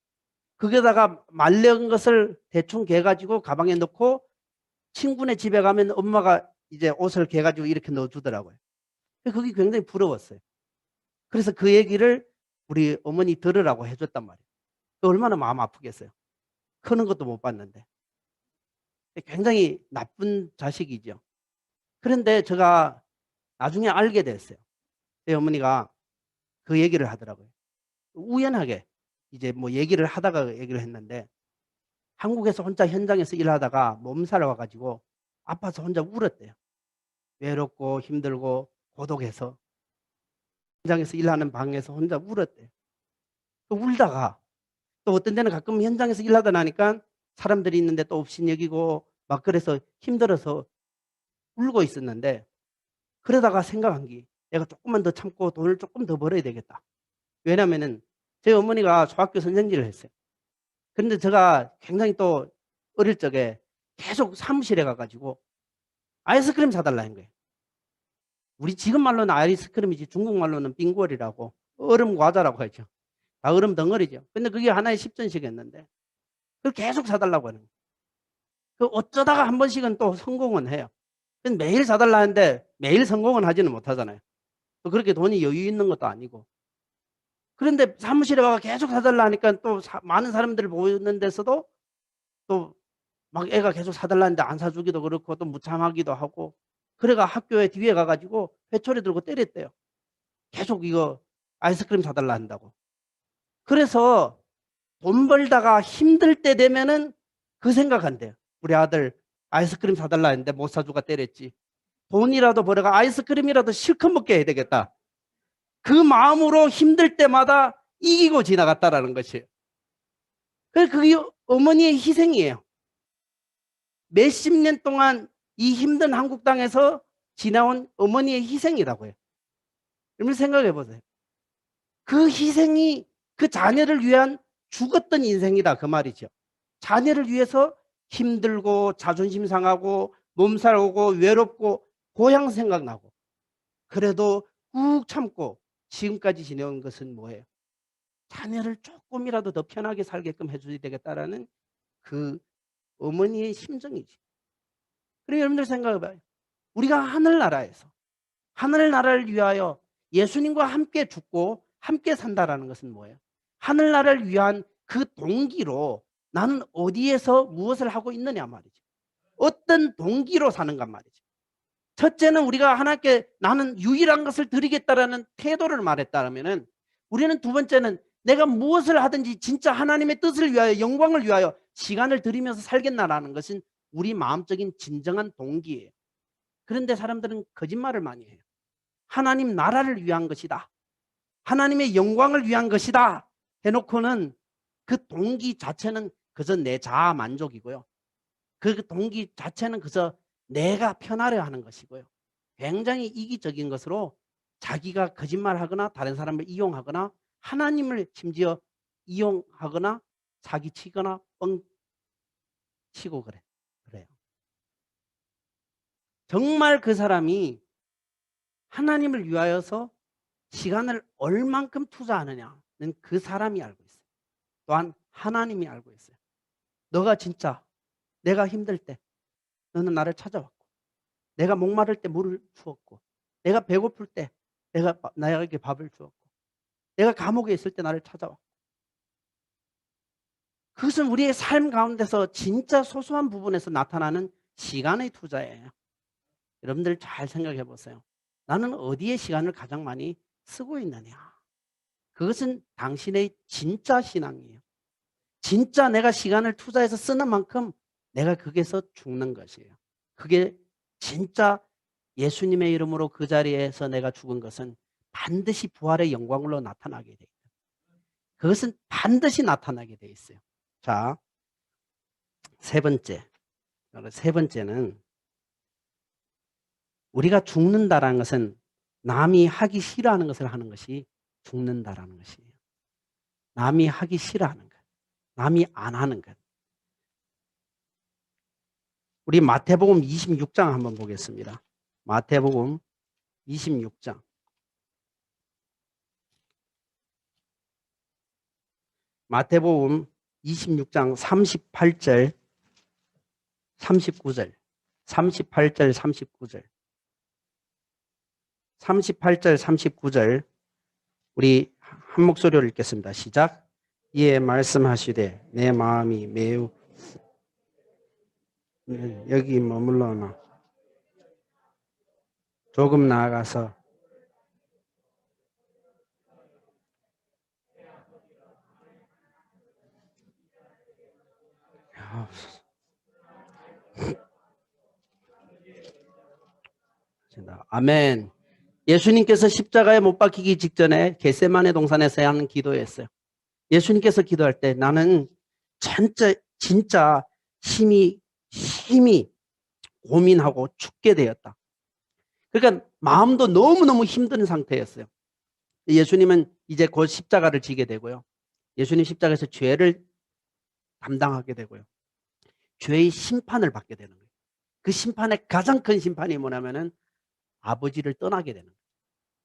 거기다가 말른 것을 대충 개가지고 가방에 넣고 친구네 집에 가면 엄마가 이제 옷을 개가지고 이렇게 넣어주더라고요. 그게 굉장히 부러웠어요. 그래서 그 얘기를 우리 어머니 들으라고 해줬단 말이에요. 얼마나 마음 아프겠어요. 크는 것도 못 봤는데. 굉장히 나쁜 자식이죠. 그런데 제가 나중에 알게 됐어요. 제 어머니가 그 얘기를 하더라고요. 우연하게 이제 뭐 얘기를 하다가 얘기를 했는데 한국에서 혼자 현장에서 일하다가 몸살을 와가지고 아파서 혼자 울었대요. 외롭고 힘들고 고독해서 현장에서 일하는 방에서 혼자 울었대요. 또 울다가 또 어떤 데는 가끔 현장에서 일하다 나니까 사람들이 있는데 또 업신여기고 막 그래서 힘들어서 울고 있었는데 그러다가 생각한 게 내가 조금만 더 참고 돈을 조금 더 벌어야 되겠다. 왜냐면은 저희 어머니가 중학교 선생님을 했어요. 그런데 제가 굉장히 또 어릴 적에 계속 사무실에 가가지고 아이스크림 사달라는 거예요. 우리 지금 말로는 아이스크림이지 중국 말로는 빙골이라고 얼음 과자라고 하죠. 다 얼음 덩어리죠. 근데 그게 하나에 10전씩이었는데 그걸 계속 사달라고 하는 거예요. 그 어쩌다가 한 번씩은 또 성공은 해요. 매일 사달라는데 매일 성공은 하지는 못하잖아요. 또 그렇게 돈이 여유 있는 것도 아니고. 그런데 사무실에 와서 계속 사달라 하니까 또 많은 사람들을 보이는 데서도 또 막 애가 계속 사달라는데 안 사주기도 그렇고 또 무참하기도 하고 그래가 학교에 뒤에 가가지고 회초리 들고 때렸대요. 계속 이거 아이스크림 사달라 한다고. 그래서 돈 벌다가 힘들 때 되면은 그 생각한대요. 우리 아들 아이스크림 사달라 했는데 못 사주가 때렸지. 돈이라도 벌어가 아이스크림이라도 실컷 먹게 해야 되겠다. 그 마음으로 힘들 때마다 이기고 지나갔다라는 것이에요. 그게 어머니의 희생이에요. 몇십 년 동안 이 힘든 한국 땅에서 지나온 어머니의 희생이라고요. 여러분 생각해 보세요. 그 희생이 그 자녀를 위한 죽었던 인생이다 그 말이죠. 자녀를 위해서 힘들고 자존심 상하고 몸살 오고 외롭고 고향 생각나고 그래도 꾹 참고 지금까지 지내온 것은 뭐예요? 자녀를 조금이라도 더 편하게 살게끔 해줘야 되겠다라는 그 어머니의 심정이지. 그리고 여러분들 생각해봐요. 우리가 하늘나라에서 하늘나라를 위하여 예수님과 함께 죽고 함께 산다라는 것은 뭐예요? 하늘나라를 위한 그 동기로 나는 어디에서 무엇을 하고 있느냐 말이죠. 어떤 동기로 사는가 말이죠. 첫째는 우리가 하나님께 나는 유일한 것을 드리겠다라는 태도를 말했다면 우리는 두 번째는 내가 무엇을 하든지 진짜 하나님의 뜻을 위하여 영광을 위하여 시간을 들이면서 살겠나라는 것은 우리 마음적인 진정한 동기예요. 그런데 사람들은 거짓말을 많이 해요. 하나님 나라를 위한 것이다. 하나님의 영광을 위한 것이다. 해놓고는 그 동기 자체는 그저 내 자아 만족이고요. 그 동기 자체는 그저 내가 편하려 하는 것이고요. 굉장히 이기적인 것으로 자기가 거짓말하거나 다른 사람을 이용하거나 하나님을 심지어 이용하거나 사기치거나 뻥치고 그래요. 정말 그 사람이 하나님을 위하여서 시간을 얼만큼 투자하느냐는 그 사람이 알고 있어요. 또한 하나님이 알고 있어요. 너가 진짜 내가 힘들 때 너는 나를 찾아왔고 내가 목마를 때 물을 주었고 내가 배고플 때 내가 나에게 밥을 주었고 내가 감옥에 있을 때 나를 찾아왔고 그것은 우리의 삶 가운데서 진짜 소소한 부분에서 나타나는 시간의 투자예요. 여러분들 잘 생각해 보세요. 나는 어디에 시간을 가장 많이 쓰고 있느냐. 그것은 당신의 진짜 신앙이에요. 진짜 내가 시간을 투자해서 쓰는 만큼 내가 거기에서 죽는 것이에요. 그게 진짜 예수님의 이름으로 그 자리에서 내가 죽은 것은 반드시 부활의 영광으로 나타나게 돼 있어요. 그것은 반드시 나타나게 돼 있어요. 자, 세 번째는 우리가 죽는다라는 것은 남이 하기 싫어하는 것을 하는 것이 죽는다라는 것이에요. 남이 하기 싫어하는 것, 남이 안 하는 것. 우리 마태복음 26장 한번 보겠습니다. 마태복음 26장. 마태복음 26장 38절, 39절, 38절, 39절. 38절, 39절. 우리 한 목소리로 읽겠습니다. 시작. 이에 말씀하시되 내 마음이 매우 여기 머물러나 조금 나아가서 아멘. 예수님께서 십자가에 못 박히기 직전에 겟세마네 동산에서 하는 기도였어요. 예수님께서 기도할 때 나는 진짜 힘이 고민하고 죽게 되었다. 그러니까 마음도 너무너무 힘든 상태였어요. 예수님은 이제 곧 십자가를 지게 되고요. 예수님 십자가에서 죄를 담당하게 되고요. 죄의 심판을 받게 되는 거예요. 그 심판의 가장 큰 심판이 뭐냐면은 아버지를 떠나게 되는 거예요.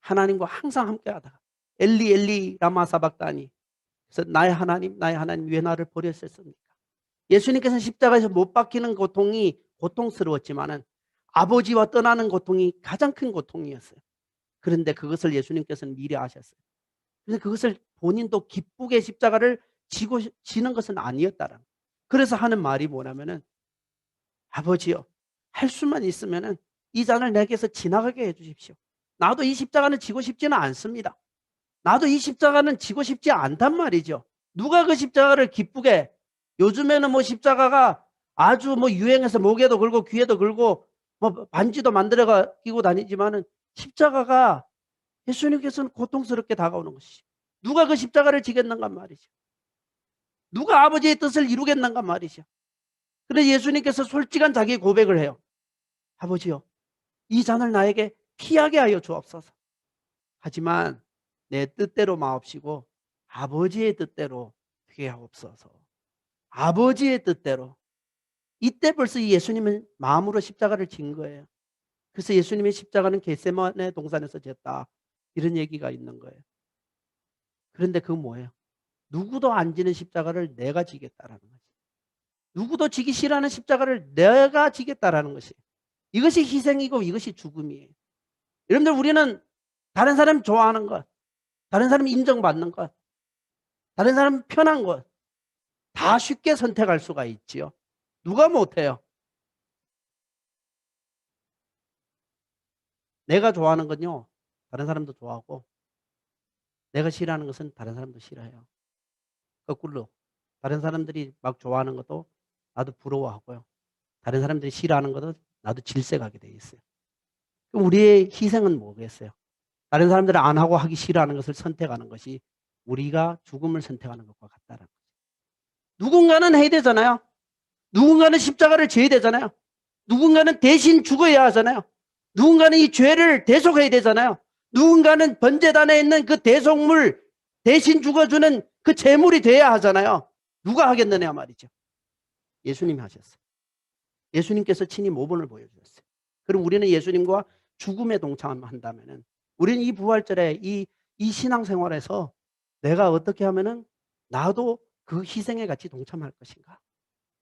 하나님과 항상 함께 하다가 엘리 엘리 라마 사박다니. 그래서 나의 하나님 왜 나를 버렸었습니까? 예수님께서는 십자가에서 못 박히는 고통이 고통스러웠지만은 아버지와 떠나는 고통이 가장 큰 고통이었어요. 그런데 그것을 예수님께서는 미리 아셨어요. 그래서 그것을 본인도 기쁘게 십자가를 지는 것은 아니었다라는. 그래서 하는 말이 뭐냐면은 아버지요, 할 수만 있으면은 이 잔을 내게서 지나가게 해주십시오. 나도 이 십자가는 지고 싶지는 않습니다. 나도 이 십자가는 지고 싶지 않단 말이죠. 누가 그 십자가를 기쁘게, 요즘에는 뭐 십자가가 아주 뭐 유행해서 목에도 걸고 귀에도 걸고 뭐 반지도 만들어가 끼고 다니지만은 십자가가 예수님께서는 고통스럽게 다가오는 것이죠. 누가 그 십자가를 지겠는가 말이죠. 누가 아버지의 뜻을 이루겠는가 말이죠. 그런데 예수님께서 솔직한 자기 고백을 해요. 아버지요, 이 잔을 나에게 피하게 하여 주옵소서. 하지만 내 뜻대로 마옵시고 아버지의 뜻대로 되게 하옵소서. 아버지의 뜻대로. 이때 벌써 예수님은 마음으로 십자가를 진 거예요. 그래서 예수님의 십자가는 겟세마네 동산에서 졌다. 이런 얘기가 있는 거예요. 그런데 그건 뭐예요? 누구도 안 지는 십자가를 내가 지겠다라는 거지. 누구도 지기 싫어하는 십자가를 내가 지겠다라는 것이. 이것이 희생이고 이것이 죽음이에요. 여러분들 우리는 다른 사람 좋아하는 것, 다른 사람 인정받는 것, 다른 사람 편한 것 다 쉽게 선택할 수가 있지요. 누가 못해요? 내가 좋아하는 건요. 다른 사람도 좋아하고 내가 싫어하는 것은 다른 사람도 싫어해요. 거꾸로 다른 사람들이 막 좋아하는 것도 나도 부러워하고요. 다른 사람들이 싫어하는 것도 나도 질색하게 돼 있어요. 그럼 우리의 희생은 뭐겠어요? 다른 사람들은 안 하고 하기 싫어하는 것을 선택하는 것이 우리가 죽음을 선택하는 것과 같다는 거죠. 누군가는 해야 되잖아요. 누군가는 십자가를 져야 되잖아요. 누군가는 대신 죽어야 하잖아요. 누군가는 이 죄를 대속해야 되잖아요. 누군가는 번제단에 있는 그 대속물 대신 죽어주는 그 제물이 돼야 하잖아요. 누가 하겠느냐 말이죠. 예수님이 하셨어요. 예수님께서 친히 모범을 보여주셨어요. 그럼 우리는 예수님과 죽음에 동참한다면 우리는 이 부활절에 이 신앙생활에서 내가 어떻게 하면은 나도 그 희생에 같이 동참할 것인가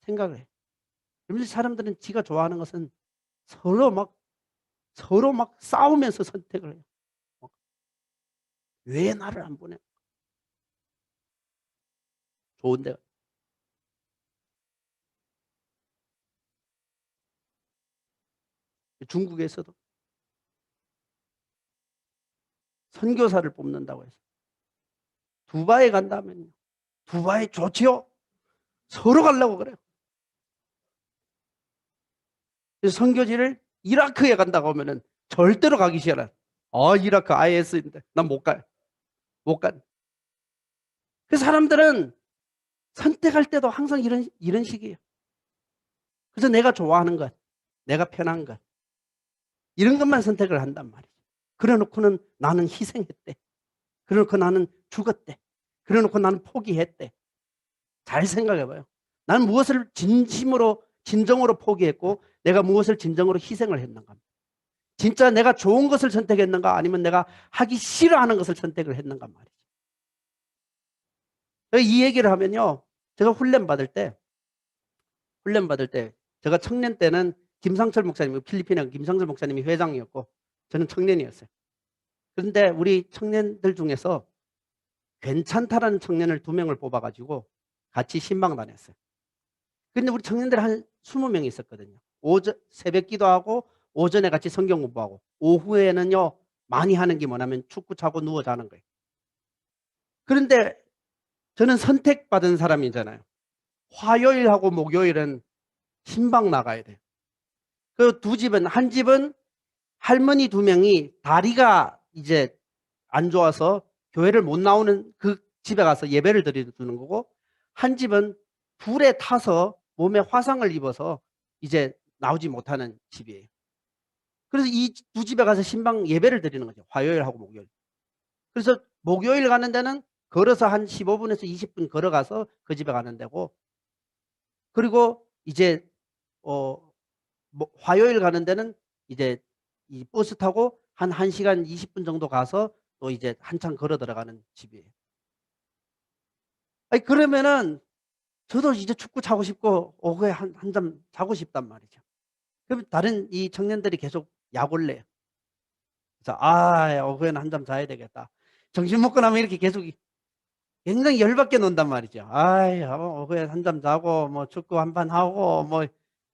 생각을 해요. 여러분 사람들은 지가 좋아하는 것은 서로 막 싸우면서 선택을 해요. 왜 나를 안 보내? 좋은데 중국에서도 선교사를 뽑는다고 해서 두바이 간다면요. 두바이 좋지요. 서로 가려고 그래요. 그래서 선교지를 이라크에 간다고 하면은 절대로 가기 싫어요. 이라크 IS인데 난 못 가요. 못 가. 그 사람들은 선택할 때도 항상 이런 식이에요. 그래서 내가 좋아하는 것, 내가 편한 것 이런 것만 선택을 한단 말이에요. 그래 놓고는 나는 희생했대. 그래 놓고 나는 죽었대. 그래 놓고 나는 포기했대. 잘 생각해 봐요. 나는 무엇을 진정으로 포기했고 내가 무엇을 진정으로 희생을 했는가. 진짜 내가 좋은 것을 선택했는가 아니면 내가 하기 싫어하는 것을 선택을 했는가 말이죠. 이 얘기를 하면요. 제가 훈련 받을 때 제가 청년 때는 김상철 목사님, 필리핀의 김상철 목사님이 회장이었고 저는 청년이었어요. 그런데 우리 청년들 중에서 괜찮다라는 청년을 2명을 뽑아가지고 같이 신방 다녔어요. 근데 우리 청년들 한 20명이 있었거든요. 새벽 기도하고 오전에 같이 성경 공부하고 오후에는요 많이 하는 게 뭐냐면 축구 차고 누워 자는 거예요. 그런데 저는 선택받은 사람이잖아요. 화요일하고 목요일은 신방 나가야 돼요. 그 한 집은 할머니 2명이 다리가 이제 안 좋아서 교회를 못 나오는 그 집에 가서 예배를 드리는 거고 한 집은 불에 타서 몸에 화상을 입어서 이제 나오지 못하는 집이에요. 그래서 이 2집에 가서 신방 예배를 드리는 거죠. 화요일하고 목요일. 그래서 목요일 가는 데는 걸어서 한 15분에서 20분 걸어가서 그 집에 가는 데고 그리고 이제 화요일 가는 데는 이제 이 버스 타고 한 1시간 20분 정도 가서 또 이제 한참 걸어 들어가는 집이에요. 아니 그러면은 저도 이제 축구 차고 싶고 오후에 한 잠 자고 싶단 말이죠. 그럼 다른 이 청년들이 계속 약올래요 그래서 오후에는 한 잠 자야 되겠다. 점심 먹고 나면 이렇게 계속 굉장히 열받게 논단 말이죠. 오후에 한 잠 자고 뭐 축구 한 판 하고 뭐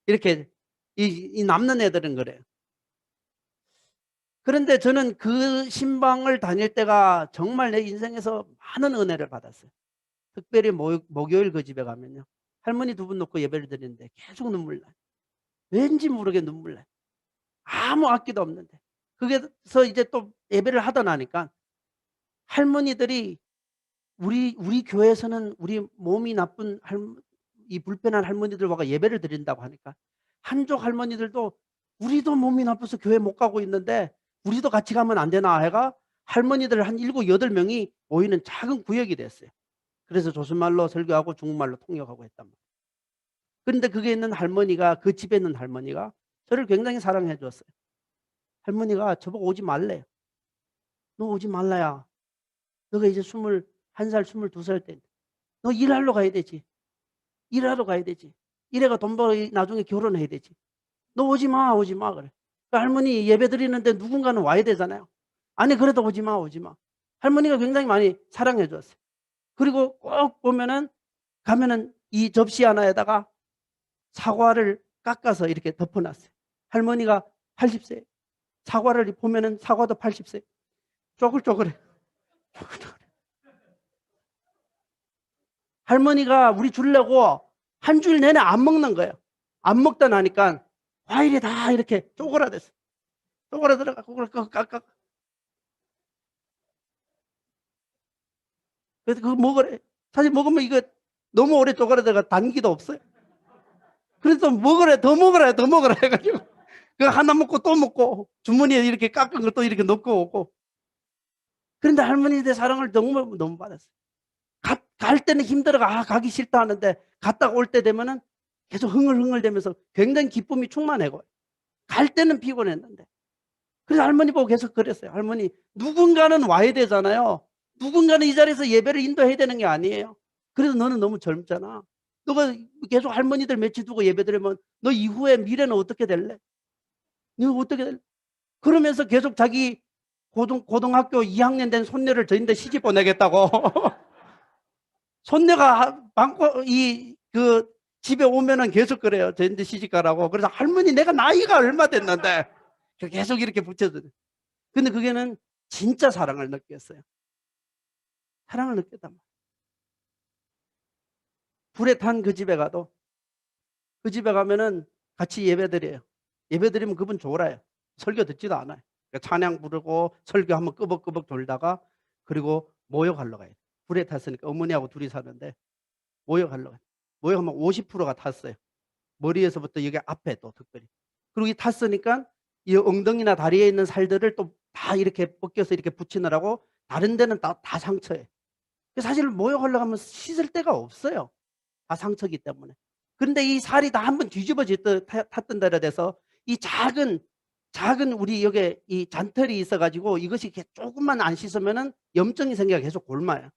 이렇게 이 남는 애들은 그래요. 그런데 저는 그 신방을 다닐 때가 정말 내 인생에서 많은 은혜를 받았어요. 특별히 목요일 그 집에 가면요. 할머니 2분 놓고 예배를 드리는데 계속 눈물 나요. 왠지 모르게 눈물 나요. 아무 악기도 없는데. 그래서 이제 또 예배를 하다 나니까 할머니들이 우리 교회에서는 우리 몸이 나쁜 이 불편한 할머니들과 예배를 드린다고 하니까 한쪽 할머니들도 우리도 몸이 나빠서 교회 못 가고 있는데 우리도 같이 가면 안 되나 해가 할머니들 한 7, 8명이 모이는 작은 구역이 됐어요. 그래서 조선말로 설교하고 중국말로 통역하고 했단 말이에요. 그런데 거기에 있는 할머니가, 그 집에 있는 할머니가 저를 굉장히 사랑해 줬어요. 할머니가 저보고 오지 말래요. 너 오지 말라야. 너가 이제 21살, 22살 때 너 일하러 가야 되지. 일하러 가야 되지. 이래가 돈 벌어 나중에 결혼해야 되지. 너 오지 마, 오지 마. 그래. 그 할머니 예배 드리는데 누군가는 와야 되잖아요. 아니, 그래도 오지 마, 오지 마. 할머니가 굉장히 많이 사랑해 줬어요. 그리고 꼭 보면은, 가면은 이 접시 하나에다가 사과를 깎아서 이렇게 덮어놨어요. 할머니가 80세. 사과를 보면은 사과도 80세. 쪼글쪼글해. 쪼글쪼글해. 할머니가 우리 주려고 한 주일 내내 안 먹는 거예요. 안 먹다 나니까 과일이 다 이렇게 쪼그라들었어요. 쪼그라들어가고 그걸 깎아. 그래서 그거 먹으래. 사실 먹으면 이거 너무 오래 쪼그라들어가 단기도 없어요. 그래서 먹으래, 더 먹으래, 더 먹으래 해가지고 그 하나 먹고 또 먹고 주머니에 이렇게 깎은 걸 또 이렇게 넣고 오고. 그런데 할머니들 사랑을 너무 받았어요. 갈 때는 힘들어가 가기 싫다 하는데 갔다가 올 때 되면은 계속 흥얼흥얼대면서 굉장히 기쁨이 충만하고, 갈 때는 피곤했는데. 그래서 할머니 보고 계속 그랬어요. 할머니, 누군가는 와야 되잖아요. 누군가는 이 자리에서 예배를 인도해야 되는 게 아니에요. 그래서 너는 너무 젊잖아. 너가 계속 할머니들 며칠 두고 예배 드리면 너 이후에 미래는 어떻게 될래? 너 어떻게 될래? 그러면서 계속 자기 고등학교 2학년 된 손녀를 저인데 시집 보내겠다고. 손녀가 집에 오면은 계속 그래요. 저인데 시집 가라고. 그래서 할머니, 내가 나이가 얼마 됐는데. 계속 이렇게 붙여줘요. 근데 그게는 진짜 사랑을 느꼈어요. 사랑을 느꼈단 말이에요. 불에 탄 그 집에 가도, 그 집에 가면은 같이 예배드려요. 예배드리면 그분 졸아요. 설교 듣지도 않아요. 그러니까 찬양 부르고 설교하면 끄벅끄벅 돌다가, 그리고 모욕하러 가요. 불에 탔으니까 어머니하고 둘이 사는데 모욕하러 가요. 모욕하면 50%가 탔어요. 머리에서부터 여기 앞에 또 특별히. 그리고 이 탔으니까 이 엉덩이나 다리에 있는 살들을 또 다 이렇게 벗겨서 이렇게 붙이느라고 다른 데는 다 상처예요. 사실 모욕하려고 하면 씻을 데가 없어요. 다 상처기 때문에. 그런데 이 살이 다 한번 탔던 데라 돼서 이 작은 우리 여기 이 잔털이 있어가지고 이것이 이렇게 조금만 안 씻으면은 염증이 생겨서 계속 곪아요.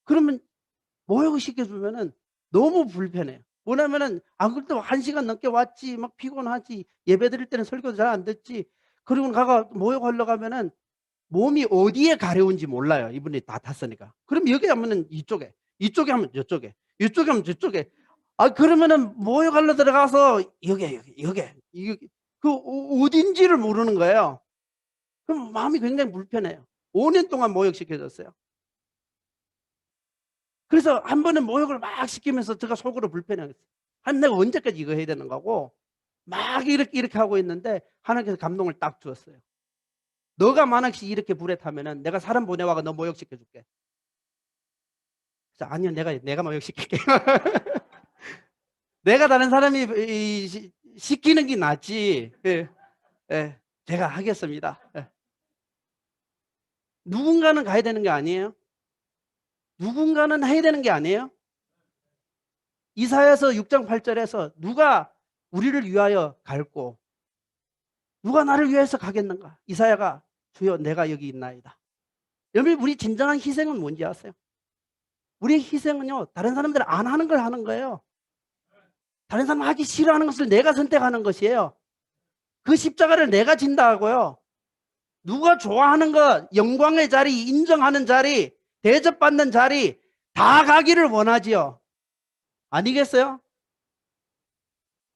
그러면 모욕을 시켜주면은 너무 불편해요. 뭐냐면은, 그래도 1시간 넘게 왔지, 막 피곤하지, 예배 드릴 때는 설교도 잘 안 듣지. 그리고 가가 모욕하러 가면은 몸이 어디에 가려운지 몰라요. 이분이 다 탔으니까. 그럼 여기 하면은 이쪽에 하면 이쪽에, 이쪽에 하면 저쪽에. 그러면은 모욕하러 들어가서 여기 그 어딘지를 모르는 거예요. 그럼 마음이 굉장히 불편해요. 5년 동안 모욕시켜줬어요. 그래서 한 번은 모욕을 막 시키면서 제가 속으로 불편해했어요. 내가 언제까지 이거 해야 되는 거고, 막 이렇게 하고 있는데 하나님께서 감동을 딱 주었어요. 너가 만약에 이렇게 불에 타면은 내가 사람 보내와가 너 모욕시켜 줄게. 그래서 아니요, 내가 모욕시킬게. 내가 다른 사람이 시키는 게 낫지. 예, 예, 제가 하겠습니다. 예. 누군가는 가야 되는 게 아니에요? 누군가는 해야 되는 게 아니에요? 이사야서 6장 8절에서 누가 우리를 위하여 갈고 누가 나를 위해서 가겠는가? 이사야가 주여 내가 여기 있나이다. 여러분, 우리 진정한 희생은 뭔지 아세요? 우리의 희생은요, 다른 사람들 안 하는 걸 하는 거예요. 다른 사람 하기 싫어하는 것을 내가 선택하는 것이에요. 그 십자가를 내가 진다 하고요. 누가 좋아하는 것, 영광의 자리, 인정하는 자리, 대접받는 자리 다 가기를 원하지요. 아니겠어요?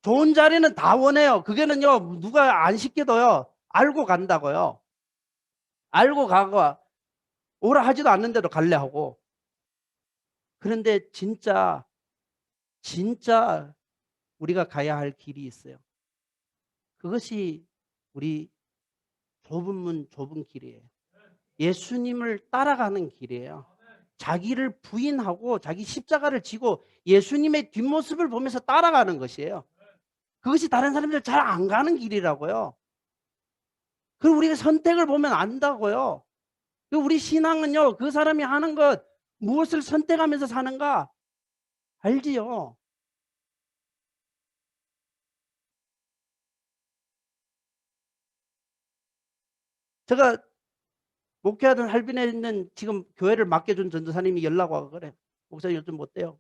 좋은 자리는 다 원해요. 그게는요, 누가 안 시켜도요, 알고 간다고요. 알고 가고 오라 하지도 않는데도 갈래 하고. 그런데 진짜 우리가 가야 할 길이 있어요. 그것이 우리 좁은 문 좁은 길이에요. 예수님을 따라가는 길이에요. 자기를 부인하고 자기 십자가를 지고 예수님의 뒷모습을 보면서 따라가는 것이에요. 그것이 다른 사람들 잘 안 가는 길이라고요. 그리고 우리가 선택을 보면 안다고요. 우리 신앙은요, 그 사람이 하는 것 무엇을 선택하면서 사는가 알지요. 제가 목회하던 할빈에 있는 지금 교회를 맡겨준 전도사님이 연락 와서 그래. 목사님 요즘 못 돼요.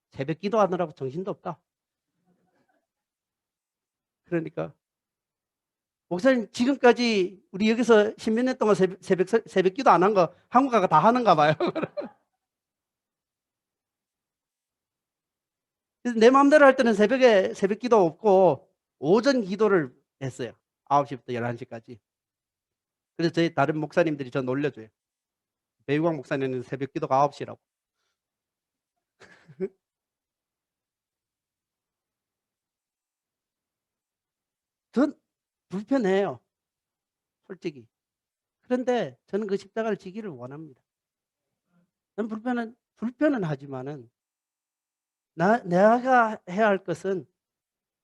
새벽 기도하느라고 정신도 없다. 그러니까 목사님 지금까지 우리 여기서 십몇 년 동안 새벽 기도 안 한 거 한국 가가 다 하는가 봐요. 그래서 내 마음대로 할 때는 새벽 기도 없고 오전 기도를 했어요. 9시부터 11시까지. 그래서 저희 다른 목사님들이 저 놀려줘요. 배유광 목사님은 새벽 기도가 9시라고. 전 불편해요. 솔직히. 그런데 저는 그 십자가를 지기를 원합니다. 저는 불편은 하지만은 내가 해야 할 것은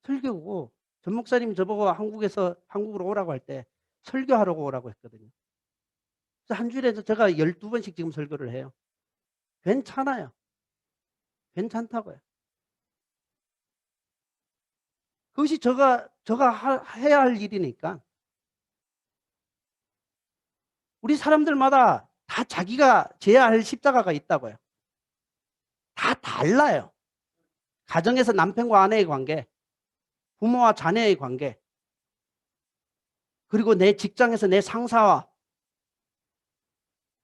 설교고, 전 목사님 저보고 한국으로 오라고 할 때 설교하라고 오라고 했거든요. 그래서 한 주일에 제가 12번씩 지금 설교를 해요. 괜찮아요. 괜찮다고요. 그것이 제가 해야 할 일이니까. 우리 사람들마다 다 자기가 져야 할 십자가가 있다고요. 다 달라요. 가정에서 남편과 아내의 관계, 부모와 자녀의 관계, 그리고 내 직장에서 내 상사와,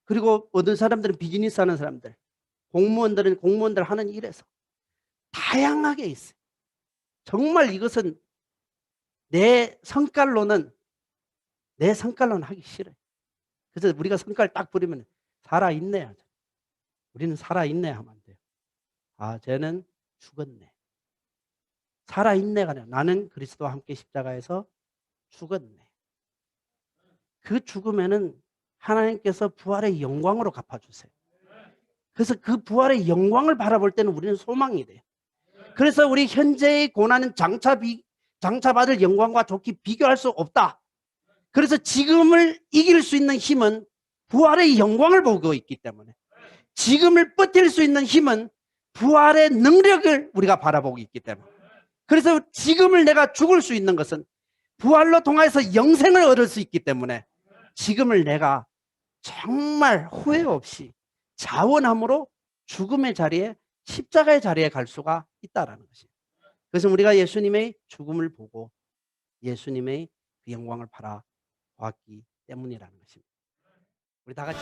그리고 어떤 사람들은 비즈니스 하는 사람들, 공무원들은 공무원들 하는 일에서 다양하게 있어요. 정말 이것은 내 성깔로는 하기 싫어요. 그래서 우리가 성깔 딱 부리면 살아있네 하죠. 우리는 살아있네 하면 안 돼요. 아, 쟤는 죽었네. 살아있네가 아니라 나는 그리스도와 함께 십자가에서 죽었네. 그 죽음에는 하나님께서 부활의 영광으로 갚아주세요. 그래서 그 부활의 영광을 바라볼 때는 우리는 소망이 돼요. 그래서 우리 현재의 고난은 장차받을 영광과 좋게 비교할 수 없다. 그래서 지금을 이길 수 있는 힘은 부활의 영광을 보고 있기 때문에, 지금을 버틸 수 있는 힘은 부활의 능력을 우리가 바라보고 있기 때문에, 그래서 지금을 내가 죽을 수 있는 것은 부활로 통해서 영생을 얻을 수 있기 때문에 지금을 내가 정말 후회 없이 자원함으로 죽음의 자리에, 십자가의 자리에 갈 수가 있다라는 것이에요. 그래서 우리가 예수님의 죽음을 보고 예수님의 그 영광을 바라보았기 때문이라는 것입니다. 우리 다 같이